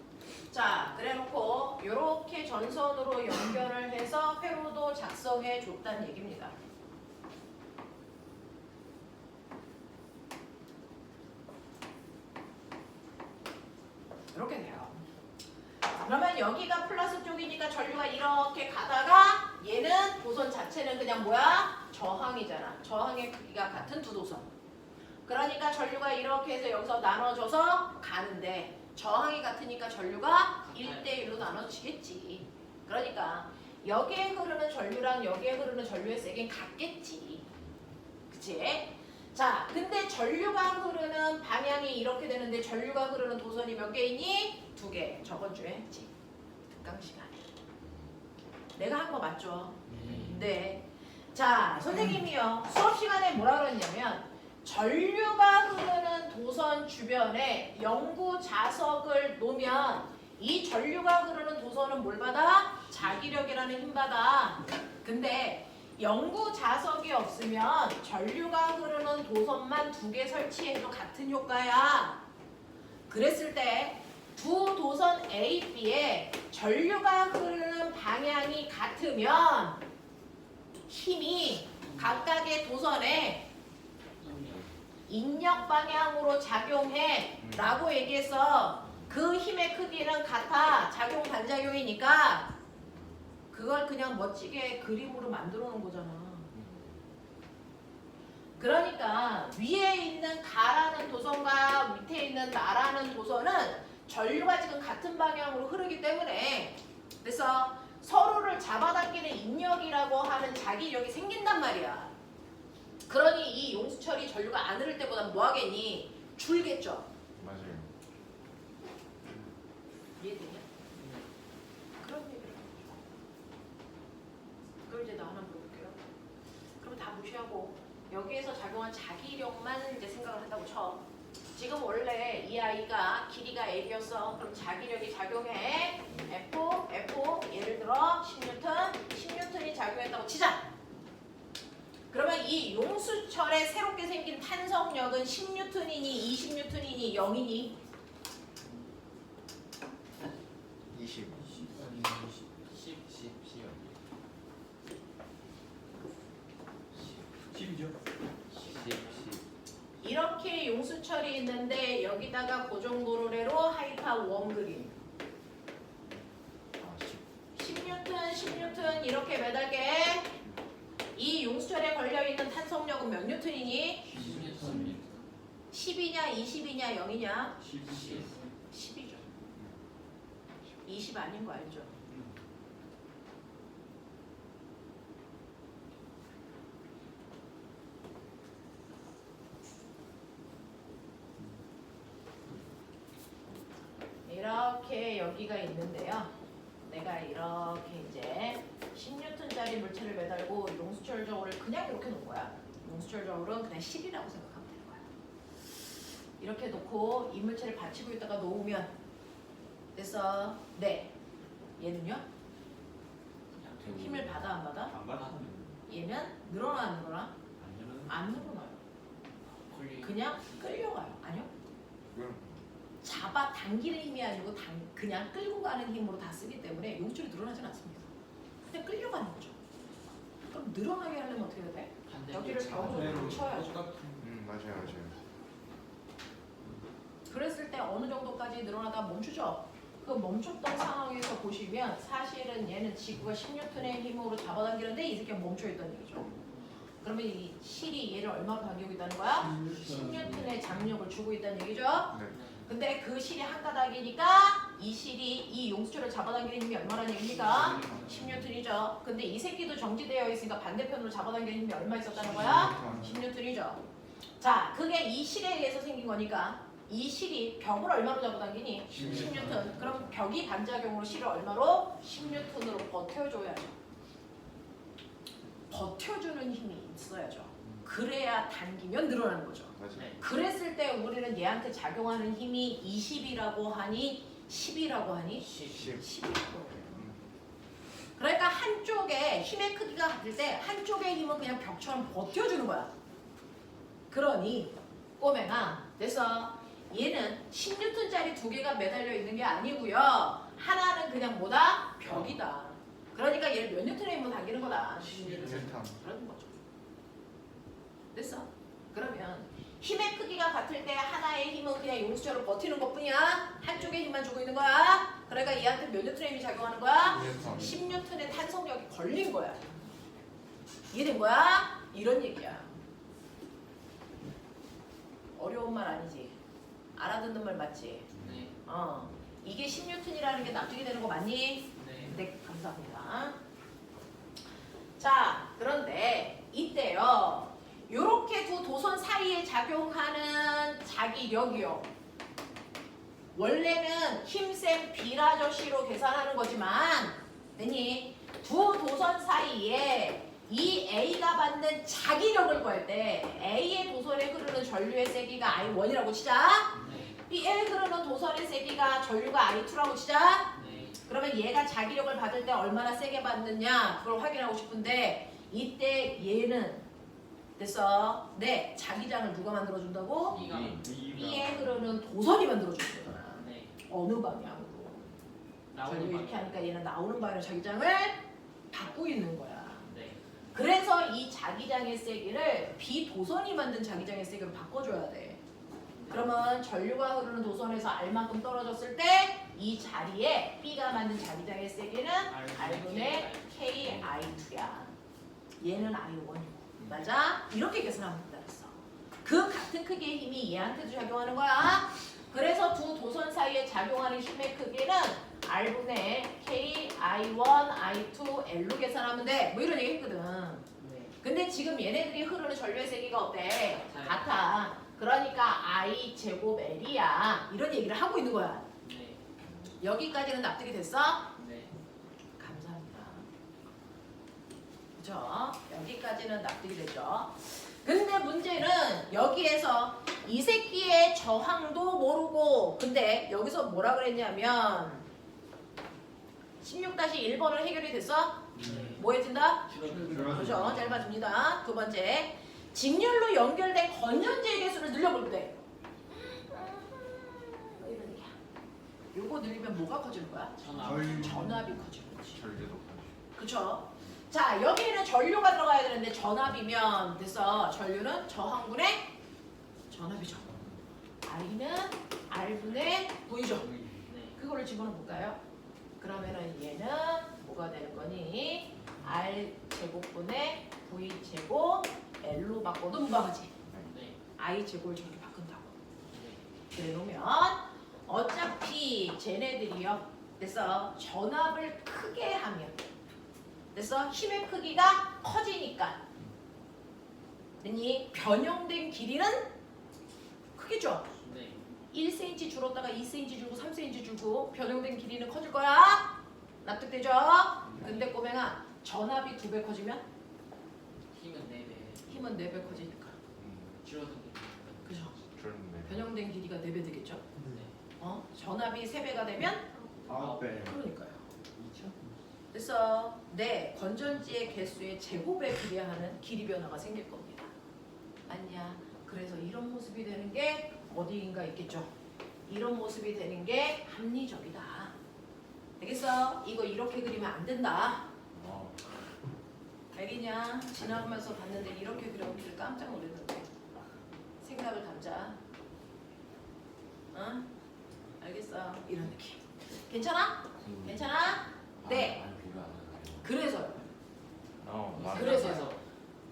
자, 그래놓고 이렇게 전선으로 연결을 해서 회로도 작성해 줬다는 얘기입니다. 이렇게 돼요. 그러면 여기가 플러스 쪽이니까 전류가 이렇게 가다가 얘는 도선 자체는 그냥 뭐야? 저항이잖아. 저항의 크기가 같은 두 도선. 그러니까 전류가 이렇게 해서 여기서 나눠져서 가는데 저항이 같으니까 전류가 1대1로 나눠지겠지. 그러니까 여기에 흐르는 전류랑 여기에 흐르는 전류의 세기는 같겠지. 그치? 자, 근데 전류가 흐르는 방향이 이렇게 되는데 전류가 흐르는 도선이 몇 개 있니? 2개. 저번 주에 했지. 특강 시간에. 내가 한 거 맞죠? 네. 자, 선생님이요. 수업 시간에 뭐라 그랬냐면 전류가 흐르는 도선 주변에 영구 자석을 놓으면 이 전류가 흐르는 도선은 뭘 받아? 자기력이라는 힘 받아. 근데 영구 자석이 없으면 전류가 흐르는 도선만 2개 설치해도 같은 효과야. 그랬을 때 두 도선 A, B에 전류가 흐르는 방향이 같으면 힘이 각각의 도선에 인력 방향으로 작용해 라고 얘기해서 그 힘의 크기는 같아. 작용 반작용이니까 그걸 그냥 멋지게 그림으로 만들어 놓은 거잖아. 그러니까 위에 있는 가라는 도선과 밑에 있는 나라는 도선은 전류가 지금 같은 방향으로 흐르기 때문에 그래서 서로를 잡아당기는 인력이라고 하는 자기력이 생긴단 말이야. 그러니 이 용수철이 전류가 안 흐를 때보다 뭐 하겠니? 줄겠죠. 맞아요. 이해되냐? 그런 얘기를 하는 거죠. 그럼 이제 나 하나 물어볼게요. 그럼 다 무시하고 여기에서 작용한 자기력만 이제 생각을 한다고 쳐. 지금 원래 이 아이가 길이가 L이었어. 그럼 자기력이 작용해. F, 예를 들어 10N이 작용했다고 치자. 그러면 이 용수철에 새롭게 생긴 탄성력은 10N이니 20N이니 0이니? 20 10이죠? 이렇게 용수철이 있는데 여기다가 고정도로래로 하이파 원 그림. 10N 이렇게 매달게. 이 용수철에 걸려있는 탄성력은 몇 뉴턴이니? 10이냐 20이냐 0이냐? 10이죠. 20 아닌 거 알죠? 이렇게 여기가 있는데요. 내가 이렇게 이제 10N짜리 물체를 매달고 용수철 저울을 그냥 이렇게 놓은 거야. 용수철 저울은 그냥 10이라고 생각하면 되는 거야. 이렇게 놓고 이 물체를 받치고 있다가 놓으면 됐어. 네. 얘는요? 힘을 받아 안 받아? 안 받아. 얘는 늘어나는 거나 안 늘어나요. 그냥 끌려가요. 아니요? 잡아 당기는 힘이 아니고 그냥 끌고 가는 힘으로 다 쓰기 때문에 용수철이 늘어나진 않습니다. 그냥 끌려가는 거죠. 그럼 늘어나게 하려면 어떻게 해야 돼? 여기를 벽으로 붙여야죠. 맞아요. 그랬을 때 어느 정도까지 늘어나다 멈추죠? 그 멈췄던 상황에서 보시면 사실은 얘는 지구가 10N의 힘으로 잡아당기는데 이 새끼가 멈춰있다는 얘기죠. 그러면 이 실이 얘를 얼마로 당기고 있다는 거야? 10N의 장력을 주고 있다는 얘기죠. 네. 근데 그 실이 한 가닥이니까 이 실이 이 용수줄을 잡아당기는 힘이 얼마라는 얘기입니까? 10N이죠. 근데 이 새끼도 정지되어 있으니까 반대편으로 잡아당기는 힘이 얼마 있었다는 거야? 10N이죠. 자, 그게 이 실에 의해서 생긴 거니까 이 실이 벽을 얼마로 잡아당기니? 10N. 그럼 벽이 반작용으로 실을 얼마로? 10N으로 버텨줘야죠. 버텨주는 힘이 있어야죠. 그래야 당기면 늘어나는 거죠. 맞아요. 네. 그랬을 때 우리는 얘한테 작용하는 힘이 20이라고 하니 10이라고 하니 10. 10이라고. 그러니까 한쪽에 힘의 크기가 같을 때 한쪽의 힘은 그냥 벽처럼 버텨주는 거야. 그러니 꼬맹아 됐어. 얘는 10N짜리 두 개가 매달려 있는 게 아니고요. 하나는 그냥 뭐다? 벽이다. 그러니까 얘를 몇 N의 힘으로 당기는 거다. 10N. 그런 거죠. 됐어? 그러면 힘의 크기가 같을 때 하나의 힘은 그냥 용수처럼 버티는 것뿐이야. 한쪽의 힘만 주고 있는 거야. 그러니까 얘한테 몇 N의 힘이 작용하는 거야? 10N의 탄성력이 걸린 거야. 이해된 거야? 이런 얘기야. 어려운 말 아니지? 알아듣는 말 맞지? 네. 이게 10N이라는 게 납득이 되는 거 맞니? 네. 네, 감사합니다. 자, 그런데 이때요. 요렇게 두 도선 사이에 작용하는 자기력이요. 원래는 힘센 비라저씨로 계산하는 거지만 아니, 두 도선 사이에 이 A가 받는 자기력을 구할 때 A의 도선에 흐르는 전류의 세기가 I1이라고 치자. 네. B에 흐르는 도선의 세기가 전류가 I2라고 치자. 네. 그러면 얘가 자기력을 받을 때 얼마나 세게 받느냐 그걸 확인하고 싶은데 이때 얘는 됐어. 네, 자기장을 누가 만들어준다고? 이가. B에 흐르는 도선이 만들어주는 거잖아. 네. 어느 방향으로? 나오는 전류 이렇게 방향. 하니까 얘는 나오는 방향으로 자기장을 받고 있는 거야. 네. 그래서 이 자기장의 세기를 비도선이 만든 자기장의 세기로 바꿔줘야 돼. 그러면 전류가 흐르는 도선에서 R만큼 떨어졌을 때 이 자리에 B가 만든 자기장의 세기는 R분의 KI2야. 얘는 I1이고. 맞아? 이렇게 계산하면 된다 그랬어. 그 같은 크기의 힘이 얘한테도 작용하는 거야. 그래서 두 도선 사이에 작용하는 힘의 크기는 R분의 KI1, I2, L로 계산하면 돼. 뭐 이런 얘기 했거든. 네. 근데 지금 얘네들이 흐르는 전류의 세기가 어때? 같아요. 같아. 그러니까 I 제곱 L이야. 이런 얘기를 하고 있는 거야. 네. 여기까지는 납득이 됐어? 네. 감사합니다. 그죠? 여기까지는 납득이 됐죠? 근데 문제는 여기에서 이 새끼의 저항도 모르고 근데 여기서 뭐라 그랬냐면 16-1번은 해결이 됐어? 네. 뭐 해준다? 줄어들고. 그죠? 짧아집니다. 두 번째, 직렬로 연결된 건전지의 개수를 늘려볼 때. 이런 얘기야. 요거 늘리면 뭐가 커지는 거야? 전압이 커지는 거지. 전류도 커지. 그쵸? 자, 여기에는 전류가 들어가야 되는데 전압이면 됐어. 전류는 저항분의 전압이죠. I는 R분의 V죠. 네. 그거를 집어넣어 볼까요? 그러면은 얘는 뭐가 되는 거니? R 제곱분의 V 제곱 L로 바꿔도 무방하지. 네. I 제곱을 저렇게 바꾼다고. 네. 그래 놓으면 어차피 쟤네들이요. 됐어. 전압을 크게 하면 됐어. 힘의 크기가 커지니까. 이 변형된 길이는 크겠죠. 네. 1cm 줄었다가 2cm 줄고 3cm 줄고 변형된 길이는 커질 거야. 납득되죠? 근데 꼬맹아 전압이 2배 커지면 힘은 4배. 힘은 4배 커지니까. 줄어들고. 그죠? 줄었네. 변형된 길이가 4배 되겠죠? 네. 전압이 3배가 되면 9배. 그러니까요. 2천? 그래서 내 건전지의 개수의 제곱에 비례하는 길이 변화가 생길 겁니다. 맞냐? 그래서 이런 모습이 되는 게 어디인가 있겠죠. 이런 모습이 되는 게 합리적이다. 알겠어? 이거 이렇게 그리면 안 된다. 알겠냐? 지나가면서 봤는데 이렇게 그려놓기를 깜짝 놀랐는데 생각을 담자. 응? 알겠어? 이런 느낌. 괜찮아? 괜찮아? 네. 그래서요. 맞아. 그래서요.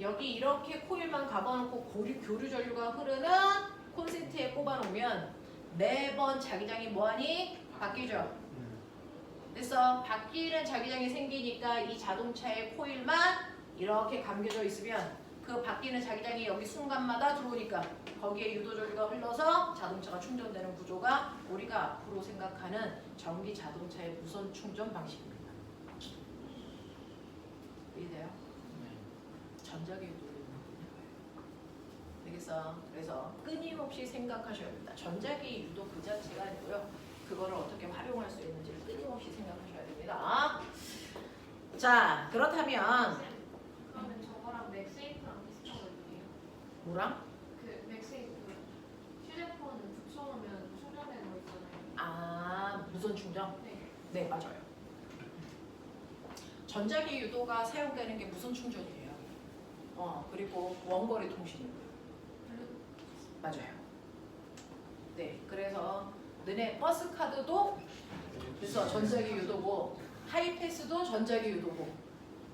여기 이렇게 코일만 감아놓고 교류 전류가 흐르는 콘센트에 꼽아놓으면 매번 자기장이 뭐하니? 바뀌죠. 그래서 바뀌는 자기장이 생기니까 이 자동차의 코일만 이렇게 감겨져 있으면 그 바뀌는 자기장이 여기 순간마다 들어오니까 거기에 유도전류가 흘러서 자동차가 충전되는 구조가 우리가 앞으로 생각하는 전기 자동차의 무선 충전 방식입니다. 이해돼요? 전자기 유도를 있는 거예요. 되겠어? 그래서 끊임없이 생각하셔야 됩니다. 전자기 유도 그 자체가 아니고요. 그거를 어떻게 활용할 수 있는지를 끊임없이 생각하셔야 됩니다. 자, 그렇다면 그러면 저거랑 맥세이프랑 비슷한 거예요? 뭐랑? 그 맥세이프 휴대폰 붙여놓으면 충전되는 거 있잖아요. 아, 무선 충전? 네. 네, 맞아요. 전자기 유도가 사용되는 게 무선 충전이에요. 그리고 원거리 통신이고요. 맞아요. 네, 그래서 너네 버스 카드도 그래서 전자기 유도고 하이패스도 전자기 유도고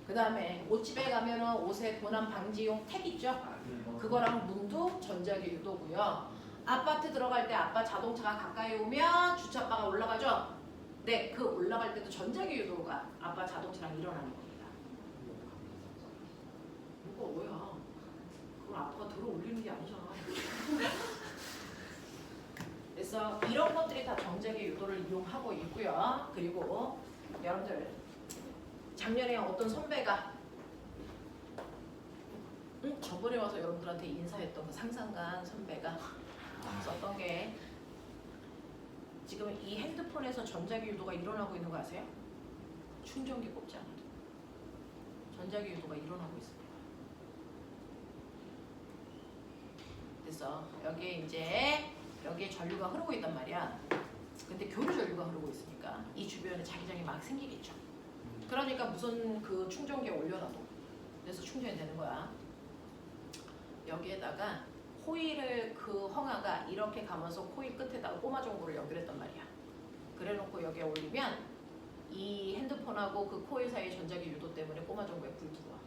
그 다음에 옷집에 가면은 옷에 도난 방지용 택 있죠? 그거랑 문도 전자기 유도고요. 아파트 들어갈 때 아빠 자동차가 가까이 오면 주차바가 올라가죠? 네, 그 올라갈 때도 전자기 유도가 아빠 자동차랑 일어나는 겁니다. 뭐가 뭐야? 그걸 아빠가 들어 올리는 게 아니잖아. 그래서 이런 것들이 다 전자기 유도를 이용하고 있고요. 그리고 여러분들 작년에 어떤 선배가 저번에 와서 여러분들한테 인사했던 그 상상관 선배가 썼던 게 지금 이 핸드폰에서 전자기 유도가 일어나고 있는 거 아세요? 충전기 꼽지 않아도 전자기 유도가 일어나고 있습니다. 그래서 여기에 전류가 흐르고 있단 말이야. 근데 교류 전류가 흐르고 있으니까 이 주변에 자기장이 막 생기겠죠. 그러니까 무슨 그 충전기에 올려놔도 그래서 충전이 되는 거야. 여기에다가 코일을 그 헝아가 이렇게 감아서 코일 끝에다가 꼬마 전구를 연결했단 말이야. 그래놓고 여기에 올리면 이 핸드폰하고 그 코일 사이의 전자기 유도 때문에 꼬마 전구에 불이 들어와.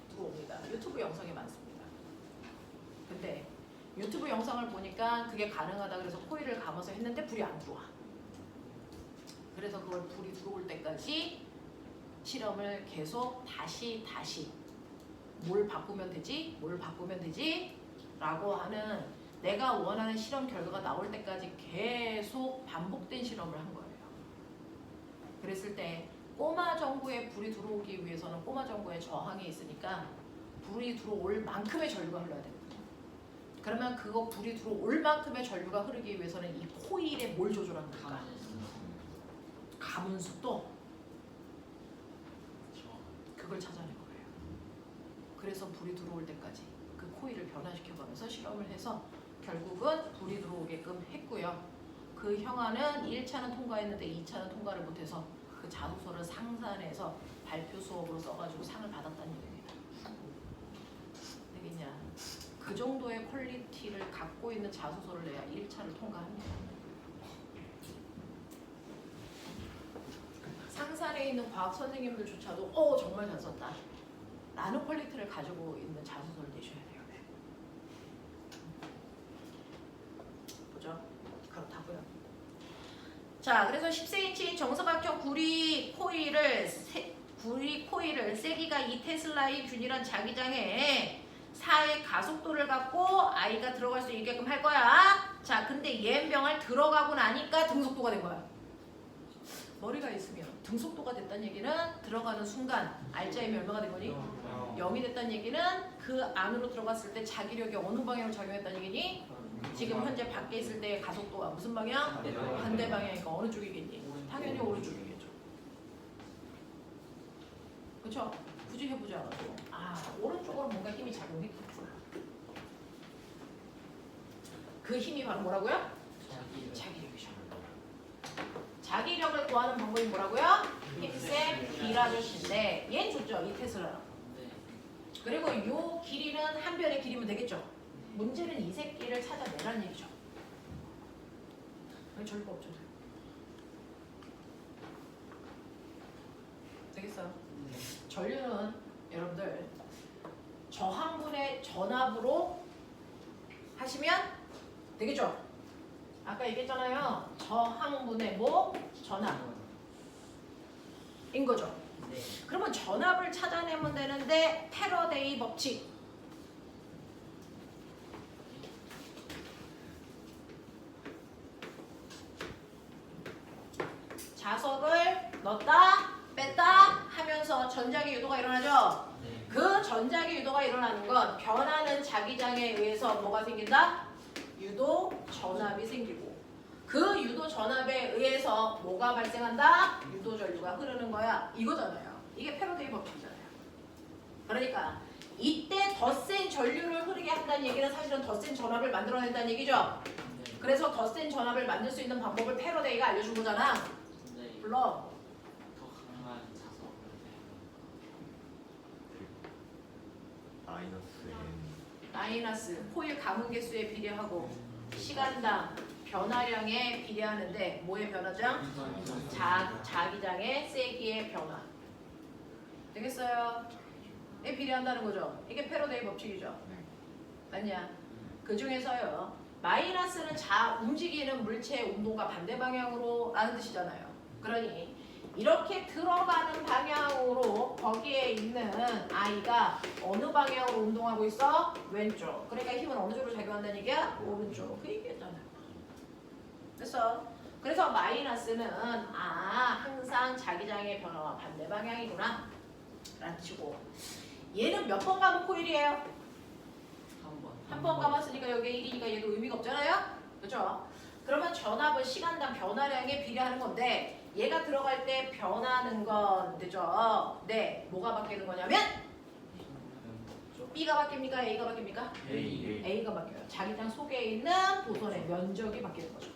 들어옵니다. 유튜브 영상에 많습니다. 근데 유튜브 영상을 보니까 그게 가능하다 그래서 코일을 감아서 했는데 불이 안 들어와. 그래서 그걸 불이 들어올 때까지 실험을 계속 다시 뭘 바꾸면 되지? 라고 하는 내가 원하는 실험 결과가 나올 때까지 계속 반복된 실험을 한 거예요. 그랬을 때 꼬마 전구에 불이 들어오기 위해서는 꼬마 전구에 저항이 있으니까 불이 들어올 만큼의 전류가 흘러야 되거든요. 그러면 그거 불이 들어올 만큼의 전류가 흐르기 위해서는 이 코일에 뭘 조절하는 걸까? 감은 속도. 그걸 찾아낸 거예요. 그래서 불이 들어올 때까지 그 코일을 변화시켜가면서 실험을 해서 결국은 불이 들어오게끔 했고요. 그 형아는 1차는 통과했는데 2차는 통과를 못해서 그 자소서를 상산해서 발표 수업으로 써가지고 상을 받았다는 얘기입니다. 되겠냐? 그 정도의 퀄리티를 갖고 있는 자소서를 내야 1차를 통과합니다. 상산에 있는 과학 선생님들조차도 정말 잘 썼다. 라는 퀄리티를 가지고 있는 자소서를 내셔야 돼요. 보죠? 그렇다고요. 자, 그래서 10cm 정사각형 구리 코일을 세기가 2테슬라의 균일한 자기장에 4의 가속도를 갖고 I가 들어갈 수 있게끔 할 거야. 자, 근데 얘병을 들어가고 나니까 등속도가 된 거야. 머리가 있으면 등속도가 됐다는 얘기는 들어가는 순간 R자임이 얼마가 된 거니? 0이 됐다는 얘기는 그 안으로 들어갔을 때 자기력이 어느 방향으로 작용했다는 얘기니? 지금 현재 밖에 있을 때의 가속도가 무슨 방향? 반대 방향이니까 어느 쪽이겠니? 당연히 오른쪽이겠죠. 그렇죠? 굳이 해보지 않아도 오른쪽으로 뭔가 힘이 작용했겠구나. 그 힘이 바로 뭐라고요? 자기력이죠. 자기력을 구하는 방법이 뭐라고요? 힘세 B라듯인데 얘는 좋죠. 이 테슬라랑. 그리고 요 길이는 한 변의 길이면 되겠죠. 문제는 이 새끼를 찾아내라는 얘기죠. 절거 없죠. 되겠어요? 전류는 여러분들 저항분의 전압으로 하시면 되겠죠? 아까 얘기했잖아요. 저항분의 뭐? 전압인 거죠. 네. 그러면 전압을 찾아내면 되는데 패러데이 법칙. 자석을 넣었다 뺐다 하면서 전자기 유도가 일어나죠. 네. 그 전자기 유도가 일어나는 건 변하는 자기장에 의해서 뭐가 생긴다? 유도 전압이 생기고 그 유도 전압에 의해서 뭐가 발생한다? 유도 전류가 흐르는 거야. 이거잖아요. 이게 패러데이 법칙이잖아요. 그러니까 이때 더 센 전류를 흐르게 한다는 얘기는 사실은 더 센 전압을 만들어낸다는 얘기죠. 네. 그래서 더 센 전압을 만들 수 있는 방법을 패러데이가 알려준 거잖아. 네. 불러. 더 강한 자석을 마이너스 N. 마이너스 호일 감은 개수에 비례하고 시간당 변화량에 비례하는데 뭐의 변화죠? 자기장의 세기의 변화. 되겠어요? 에 비례한다는 거죠. 이게 패러데이 법칙이죠. 네. 맞냐? 그 중에서요. 마이너스는 움직이는 물체의 운동과 반대 방향으로 라는 뜻이잖아요. 그러니 이렇게 들어가는 방향으로 거기에 있는 아이가 어느 방향으로 운동하고 있어? 왼쪽. 그러니까 힘은 어느 쪽으로 작용한다는 얘기야? 오른쪽. 그 얘기했잖아요. 그래서 마이너스는 항상 자기장의 변화와 반대 방향이구나 라는 뜻이고 얘는 몇 번 감은 코일이에요? 한 번 감았으니까 여기에 1이니까 얘도 의미가 없잖아요? 그렇죠? 그러면 전압은 시간당 변화량에 비례하는 건데 얘가 들어갈 때 변하는 건 되죠? 네, 뭐가 바뀌는 거냐면 B가 바뀝니까? A가 바뀝니까? A. A가 바뀌어요. 자기장 속에 있는 보선의 면적이 바뀌는 거죠.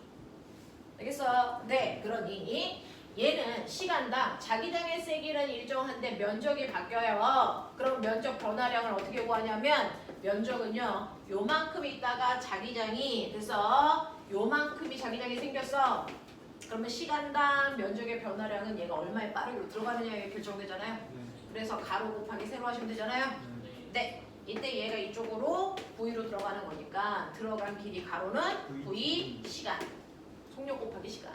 알겠어? 네, 그러니 얘는 시간당 자기장의 세기는 일정한데 면적이 바뀌어요. 그럼 면적 변화량을 어떻게 구하냐면 면적은요 요만큼 있다가 자기장이 돼서 요만큼이 자기장이 생겼어. 그러면 시간당 면적의 변화량은 얘가 얼마에 빠르게 들어가느냐에 결정되잖아요. 그래서 가로 곱하기 세로 하시면 되잖아요. 네, 이때 얘가 이쪽으로 V로 들어가는 거니까 들어간 길이 가로는 V 시간, 속력 곱하기 시간.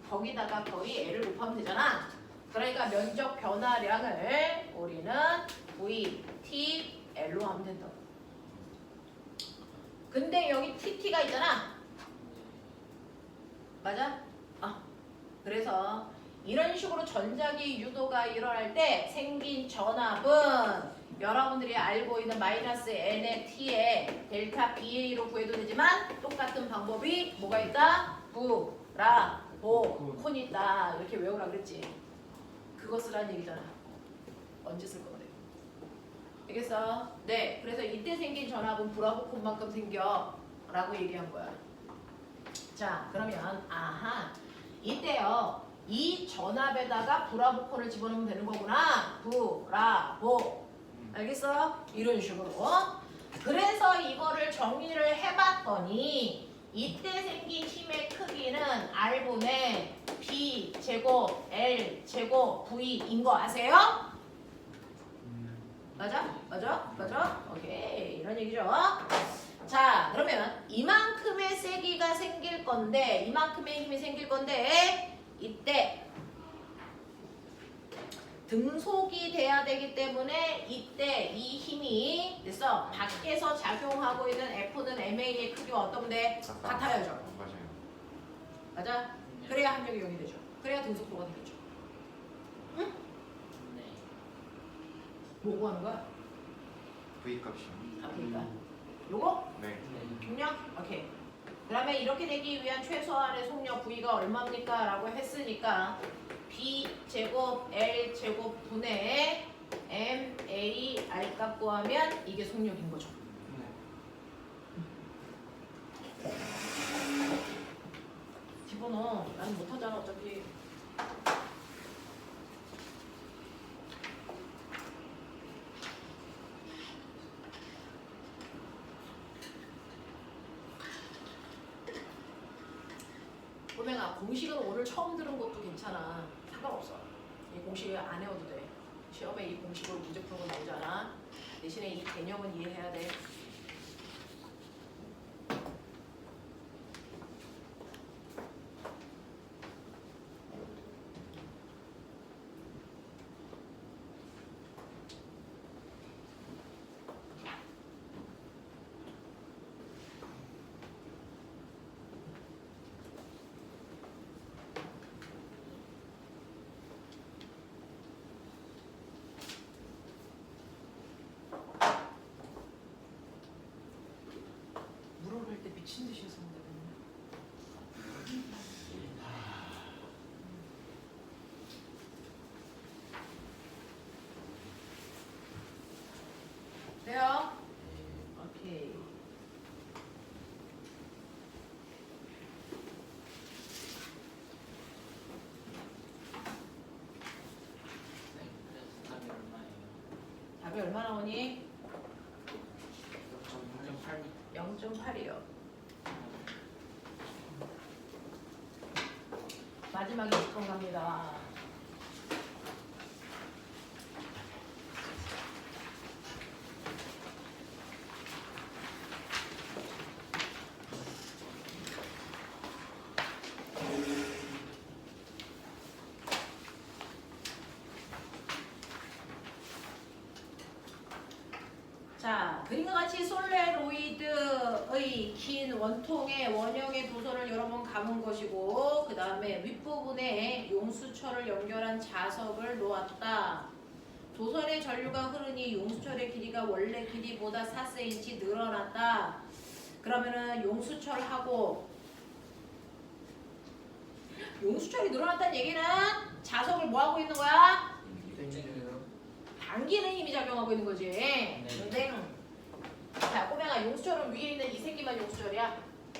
거기다가 거의 L을 곱하면 되잖아. 그러니까 면적 변화량을 우리는 V, T, L로 하면 된다고. 근데 여기 TT가 있잖아. 맞아? 그래서 이런 식으로 전자기 유도가 일어날 때 생긴 전압은 여러분들이 알고 있는 마이너스 N의 T에 델타 BA로 구해도 되지만 똑같은 방법이 뭐가 있다? 부, 라, 보, 콘 있다. 이렇게 외우라 그랬지. 그거 쓰라는 얘기잖아. 언제 쓸 거거든. 알겠어? 네. 그래서 이때 생긴 전압은 브라보 콘만큼 생겨 라고 얘기한 거야. 자, 그러면 이때요. 이 전압에다가 브라보 콘을 집어넣으면 되는 거구나. 브라보. 알겠어? 이런 식으로. 그래서 이거를 정리를 해봤더니 이때 생긴 힘의 크기는 R분의 B 제곱 L 제곱 V인 거 아세요? 맞아? 맞아? 맞아? 오케이. 이런 얘기죠. 자, 그러면 이만큼의 세기가 생길 건데 이만큼의 힘이 생길 건데 이때 등속이 돼야 되기 때문에 이때 이 힘이 됐어. 밖에서 작용하고 있는 F는 MA의 크기와 어떤 데 같아야죠. 맞아요. 맞아? 그래야 합력이 0이 되죠. 그래야 등속도가 되겠죠. 응? 네. 뭐 구하는 거야? V 값이요. 그러니까 요거? 네. 네. 속력? 오케이. 그러면 이렇게 되기 위한 최소한의 속력 V가 얼마입니까? 라고 했으니까 B 제곱 L 제곱 분의 MA R 값 구하면 이게 속력인 거죠. 집어넣어. 나는 못하잖아 어차피. 꼬맹아, 공식은 오늘 처음 들은 것도 괜찮아. 상관없어. 이 공식 안 외워도 돼. 시험에 이 공식으로 문제 푸는 거 나오잖아. 대신에 이 개념은 이해해야 돼. 물어볼 때 미친 듯이 해서 한다거든요. 돼요? 오케이. 네, 그래서 답이 얼마예요? 답이 얼마 나오니? 0.8. 0.8이요. 마지막에 20번 갑니다. 자, 그림과 같이 솔레로이드의 긴 원통의 원형의 도선을 여러 번 감은 것이고 그 다음에 윗부분에 용수철을 연결한 자석을 놓았다. 도선의 전류가 흐르니 용수철의 길이가 원래 길이보다 4cm 늘어났다. 그러면은 용수철하고 용수철이 늘어났다는 얘기는 자석을 뭐 하고 있는 거야? 당기는 힘이 작용하고 있는 거지. 근데 자, 꼬맹아, 용수철은 위에 있는 이 새끼만 용수철이야.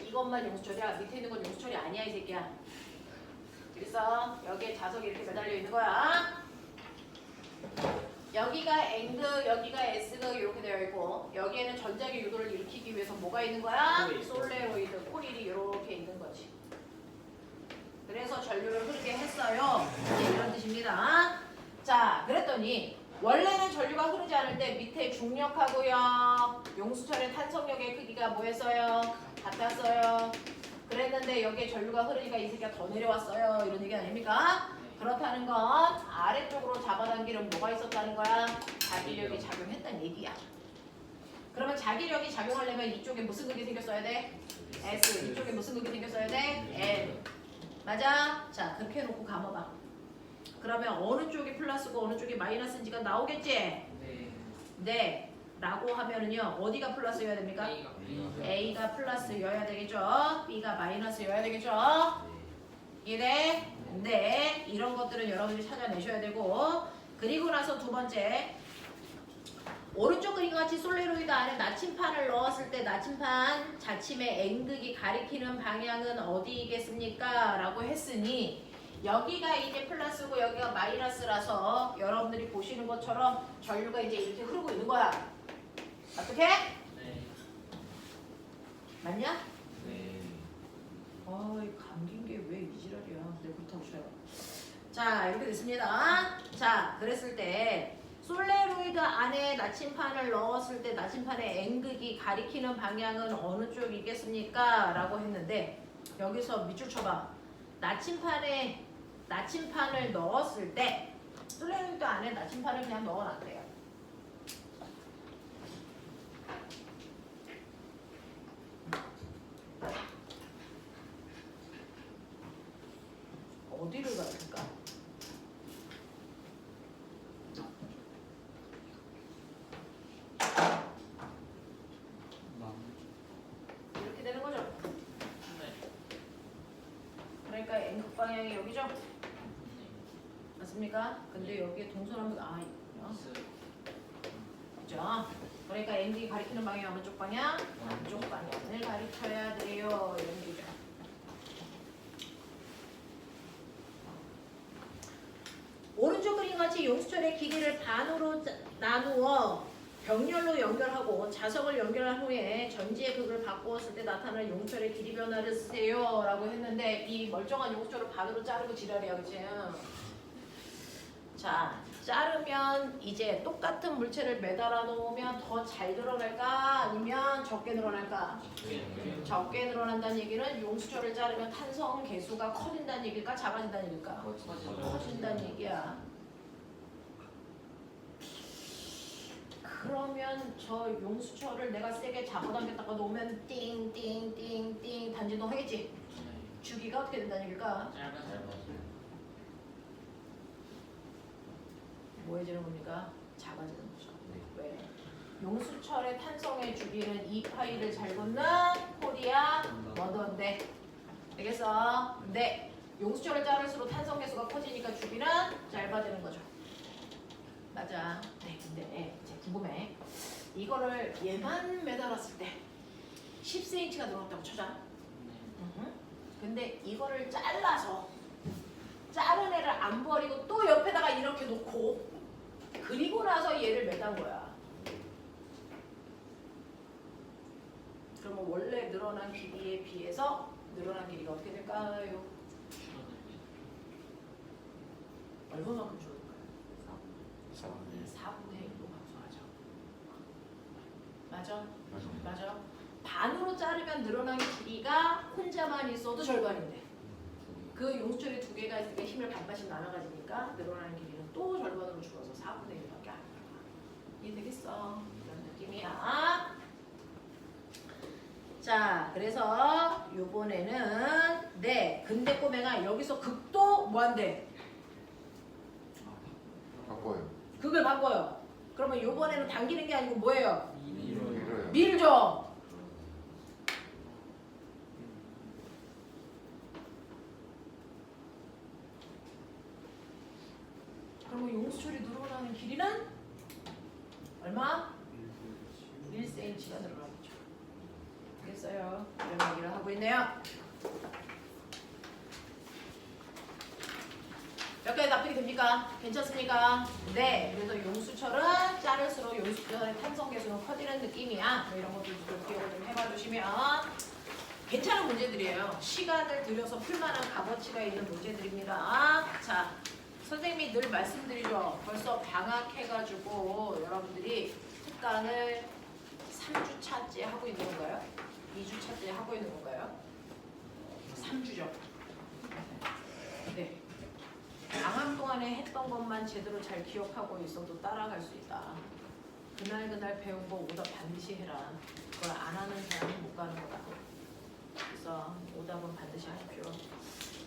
이것만 용수철이야. 밑에 있는 건 용수철이 아니야, 이 새끼야. 그래서 여기에 자석이 이렇게 매달려 있는 거야. 여기가 N극, 여기가 S극 이렇게 되어 있고 여기에는 전자기 유도를 일으키기 위해서 뭐가 있는 거야? 솔레로이드, 코일이 이렇게 있는 거지. 그래서 전류를 흐르게 했어요. 이제 이런 뜻입니다. 자, 그랬더니 원래는 전류가 흐르지 않을 때 밑에 중력하고요 용수철의 탄성력의 크기가 뭐였어요? 같았어요. 그랬는데 여기에 전류가 흐르니까 이 새끼가 더 내려왔어요. 이런 얘기 아닙니까? 그렇다는 건 아래쪽으로 잡아당기는 뭐가 있었다는 거야? 자기력이 작용했다는 얘기야. 그러면 자기력이 작용하려면 이쪽에 무슨 극이 생겼어야 돼? S. 이쪽에 무슨 극이 생겼어야 돼? N. 맞아? 자, 그렇게 해놓고 감아봐. 그러면 어느 쪽이 플러스고 어느 쪽이 마이너스인지가 나오겠지? 네. 네. 라고 하면은요. 어디가 플러스여야 됩니까? A가 플러스여야 되겠죠? B가 마이너스여야 되겠죠? 이해돼? 네. 이런 것들은 여러분들이 찾아내셔야 되고 그리고 나서 두 번째 오른쪽 그림과 같이 솔레로이드 안에 나침판을 넣었을 때 나침판 자침의 N극이 가리키는 방향은 어디이겠습니까? 라고 했으니 여기가 이제 플러스고 여기가 마이너스라서 여러분들이 보시는 것처럼 전류가 이제 이렇게 흐르고 있는 거야. 어떻게? 네. 맞냐? 네. 어이 감긴 게 왜 이 지랄이야. 내 그렇다고 쳐요. 자 이렇게 됐습니다. 자 그랬을 때 솔레로이드 안에 나침판을 넣었을 때 나침판의 N극이 가리키는 방향은 어느 쪽이겠습니까? 라고 했는데 여기서 밑줄 쳐봐. 나침판을 넣었을 때 솔레로이드 안에 나침판을 그냥 넣어놨대요. 어디를 가야 될까? 이렇게 되는 거죠? 네. 그러니까 N극 방향이 여기죠? 네. 맞습니까? 근데 여기에 동서남북 플러스. 그죠? 그러니까 N극이 가리키는 방향이 어느 쪽 방향? 왼쪽 방향을 가리켜야 돼요. 이런 얘기죠. 오른쪽 그림 같이 용수철의 길이를 반으로 나누어 병렬로 연결하고 자석을 연결한 후에 전지의 극을 바꾸었을 때 나타나는 용수철의 길이 변화를 쓰세요. 라고 했는데 이 멀쩡한 용수철을 반으로 자르고 지랄이야. 그치? 자, 자르면 이제 똑같은 물체를 매달아 놓으면 더 잘 늘어날까? 아니면 적게 늘어날까? 적게 늘어난다는 얘기는 용수철을 자르면 탄성 개수가 커진다는 얘기일까? 작아진다는 얘기일까? 커진다는 얘기야. 그러면 저 용수철을 내가 세게 잡아당겼다가 놓으면 띵띵띵띵 단진동 하겠지? 주기가 어떻게 된다는 얘기일까? 뭐해지는 겁니까? 작아지는 거죠. 왜? 용수철의 탄성의 주기는 2파이를 잘 걷는 코리아 머더인데 알겠어? 근데 용수철을 자를수록 탄성 개수가 커지니까 주기는 짧아지는 거죠. 맞아. 네, 근데 이제 궁금해. 이거를 얘만 매달았을 때 10cm가 늘어났다고 쳐자. 근데 이거를 잘라서 자른 애를 안 버리고 또 옆에다가 이렇게 놓고 그리고 나서 얘를 매단 거야. 그러면 원래 늘어난 길이에 비해서 늘어난 길이가 어떻게 될까요? 얼마만큼 줄어들까요? 4분의 1로 감소하죠. 맞아? 맞아. 반으로 자르면 늘어난 길이가 혼자만 있어도 절반인데 그 용수철이 두 개가 있으니까 힘을 반반씩 나눠가지니까 늘어나는 길이는 또 절반으로 줄어서 4분의 1밖에 안 나와. 이해되겠어? 이런 느낌이야. 자, 그래서 요번에는 네, 근데 꼬맹아 여기서 극도 뭐한대? 바꿔요. 극을 바꿔요. 그러면 요번에는 당기는 게 아니고 뭐예요? 밀어요. 밀죠. 그러면 용수철이 늘어나는 길이는 얼마? 1cm가 늘어나겠죠. 알겠어요? 이런 얘기를 하고 있네요. 몇 가지 납득이 됩니까? 괜찮습니까? 네. 그래서 용수철은 자를수록 용수철의 탄성 개수는 커지는 느낌이야. 뭐 이런 것도 좀 기억을 좀 해봐 주시면 괜찮은 문제들이에요. 시간을 들여서 풀만한 값어치가 있는 문제들입니다. 자, 선생님이 늘 말씀드리죠. 벌써 방학해가지고 여러분들이 특강을 3주차째 하고 있는 건가요? 2주차째 하고 있는 건가요? 3주죠. 네. 방학 동안에 했던 것만 제대로 잘 기억하고 있어도 따라갈 수 있다. 그날 배운 거 오답 반드시 해라. 그걸 안 하는 사람은 못 가는 거다. 그래서 오답은 반드시 하십시오.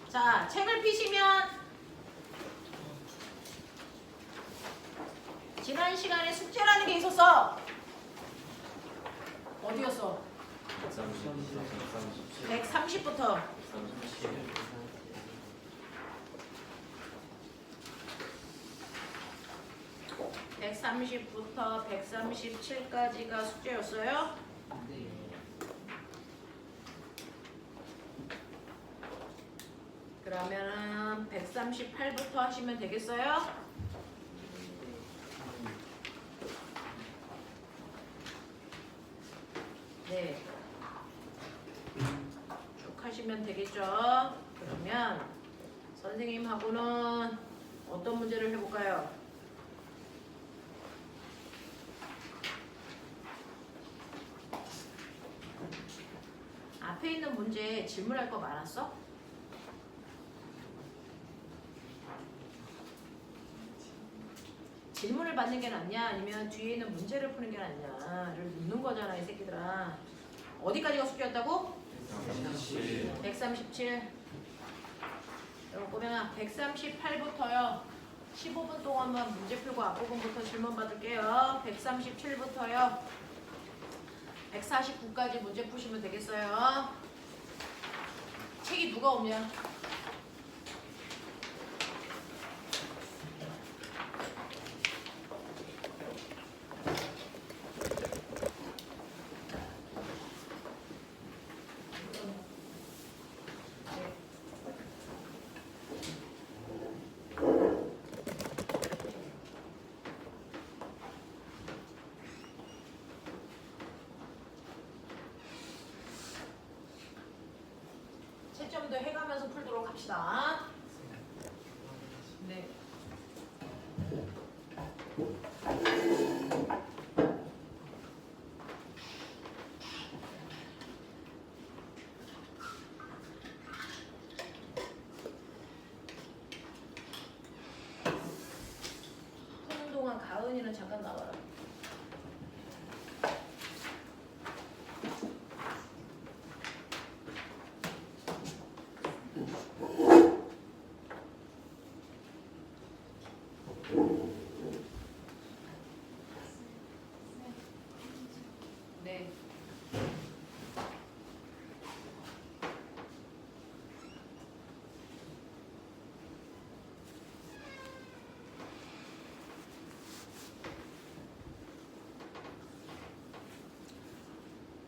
자, 책을 펴시면 지난 시간에 숙제라는 게 있었어. 어디였어? 130부터 130부터 137까지가 숙제였어요. 그러면은 138부터 하시면 되겠어요? 네. 쭉 하시면 되겠죠? 그러면 선생님하고는 어떤 문제를 해볼까요? 앞에 있는 문제 질문할 거 많았어? 질문을 받는 게 낫냐 아니면 뒤에 있는 문제를 푸는 게 낫냐를 묻는 거잖아 이 새끼들아. 어디까지가 숙제였다고? 137. 여러분 꼬맹아 138부터요 15분 동안만 문제 풀고 앞부분부터 질문 받을게요. 137부터요 149까지 문제 푸시면 되겠어요. 책이 누가 없냐? 채점도 해가면서 풀도록 합시다. 네. 네.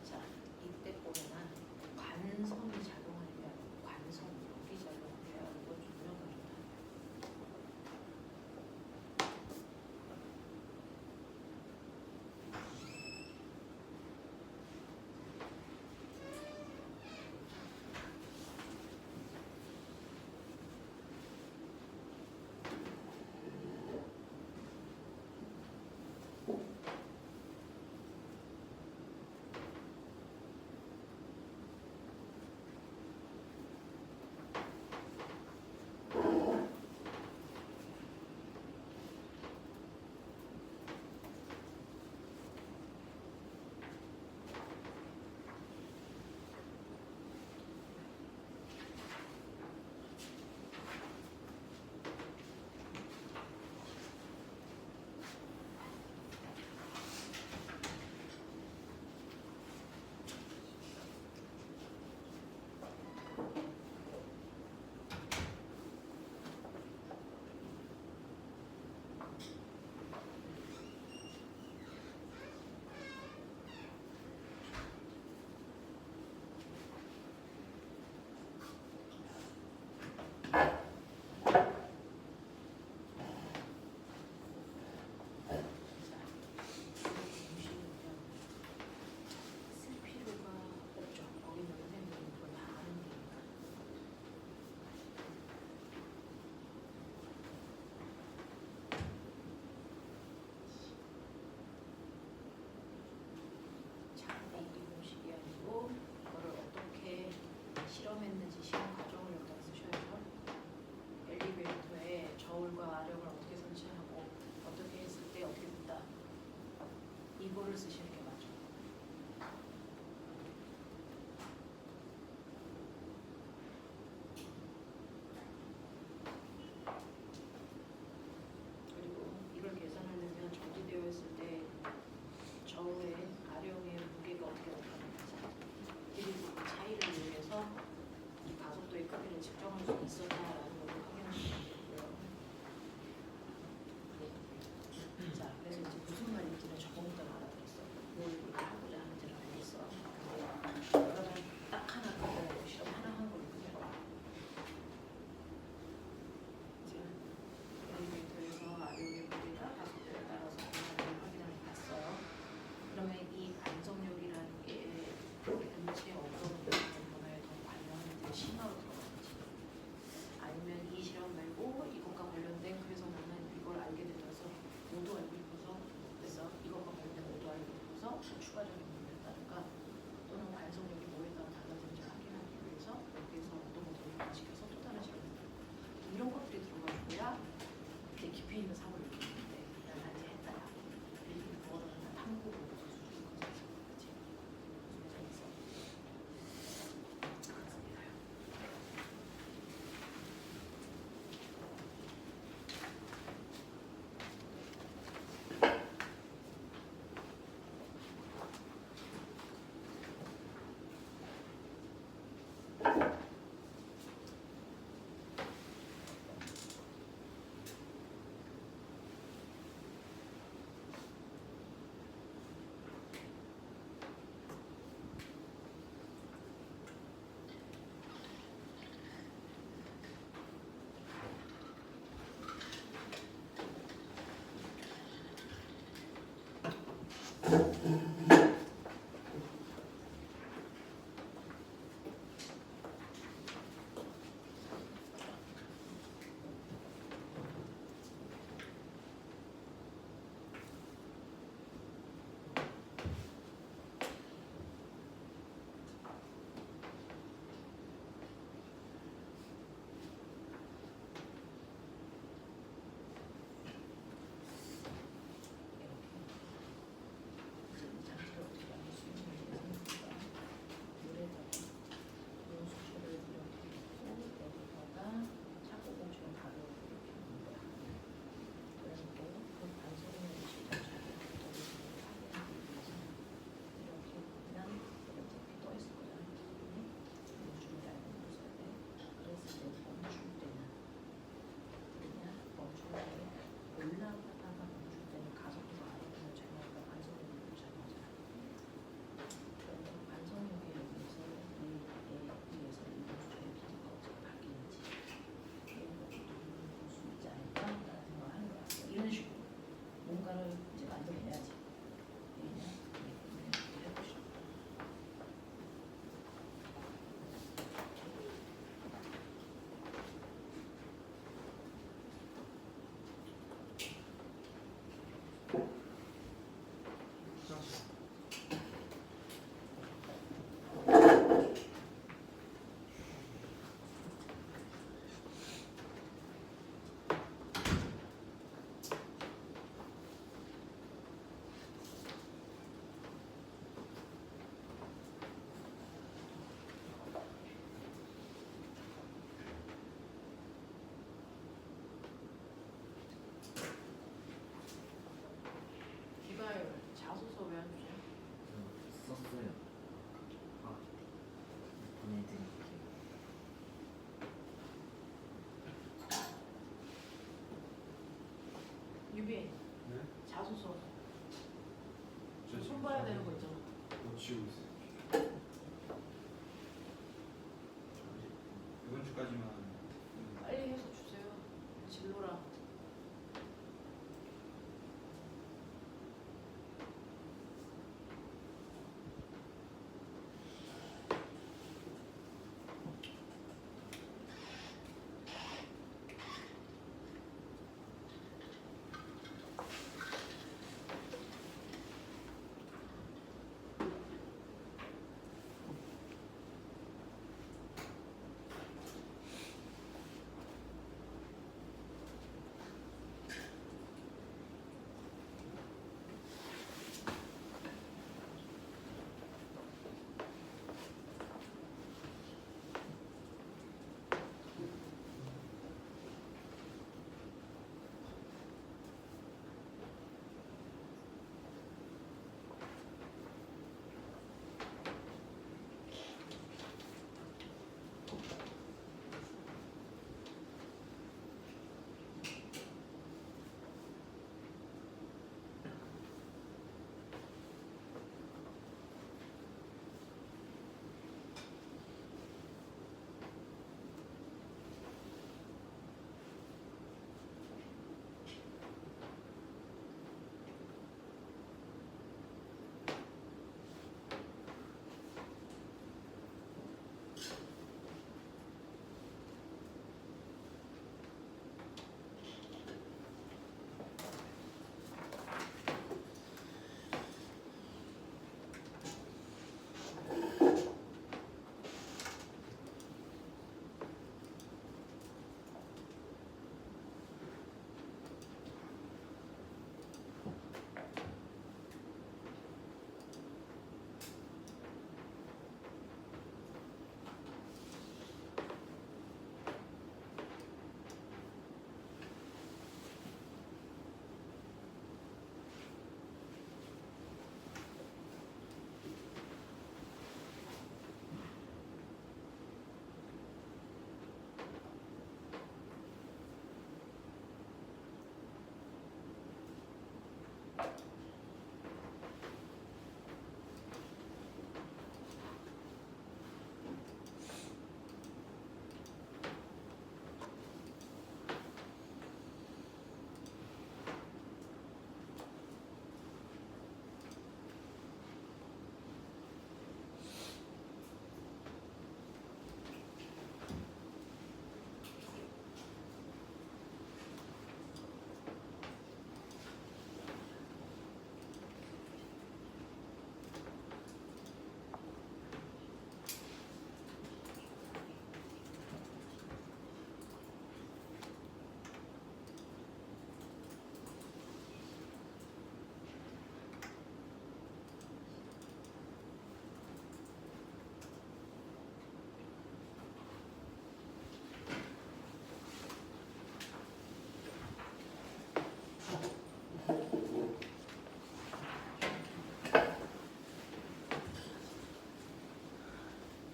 자, 이때 보면은 관성이 작용하면 관성 여기 작용해요. 이거 중요하다. 쓸 필요가 없죠. 거기 있는 선생님들은 그걸 다 아는 거니까. 자, 이 공식이 아니고 이거를 어떻게 실험했는지 실험 과정을 여기다 쓰셔야죠. 엘리베이터에 저울과 아령을 어떻게 설치하고 어떻게 했을 때 어떻게 됐다. 이거를 쓰시는 게 맞죠. 그리고 이걸 계산하려면 정지되어 있을 때 저울의 아령의 무게가 어떻게 나타나는지 그리고 그 차이를 이용해서 이 가속도의 크기를 측정할 수 있었다라는 것을 확인하시면 되고요. 자, 그래서 이제 무슨 말인지는 조금 더 알아들었어. 뭘 이렇게 하고자 하는지는 알겠어. 근데 그러면 딱 하나 그거 실험 하나 한 거거든요. 이제 엘리베이터에서 아령의 무게가 가속도에 따라서 변화를 확인하는 게 봤어요. 그러면 이 반성력이라는 게 전체 어떤 변화에 더 관련된 신호로 들어가는지 아니면 이 실험 말고 이것과 관련된 그래서 나는 이걸 알게 되면서 모두 알고 싶어서 그래서 이것과 관련된 모두 알고 싶어서 추가적인 문제를 따르가 또는 관성력이 뭐에 따라 달라지는지 확인하기 위해서 여기에서 어떤 것들을 변화시켜서 또 다른 실험을 이런 것들이 들어가줘야 이제 깊이 있는 사고를 느끼는데 난 이제 했다. 이게 뭐라는 탐구로 수준이 거져서 그치? 무슨 있어? 그렇습니다. 이렇게. 자, 정빈 네? 자소서 저 손 봐야 되는 거 있잖아. 지우고 있어요. 이번 주까지만. 빨리 해서 주세요. 진로라.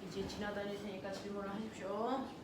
이제 지나다닐 테니까 질문을 하십시오.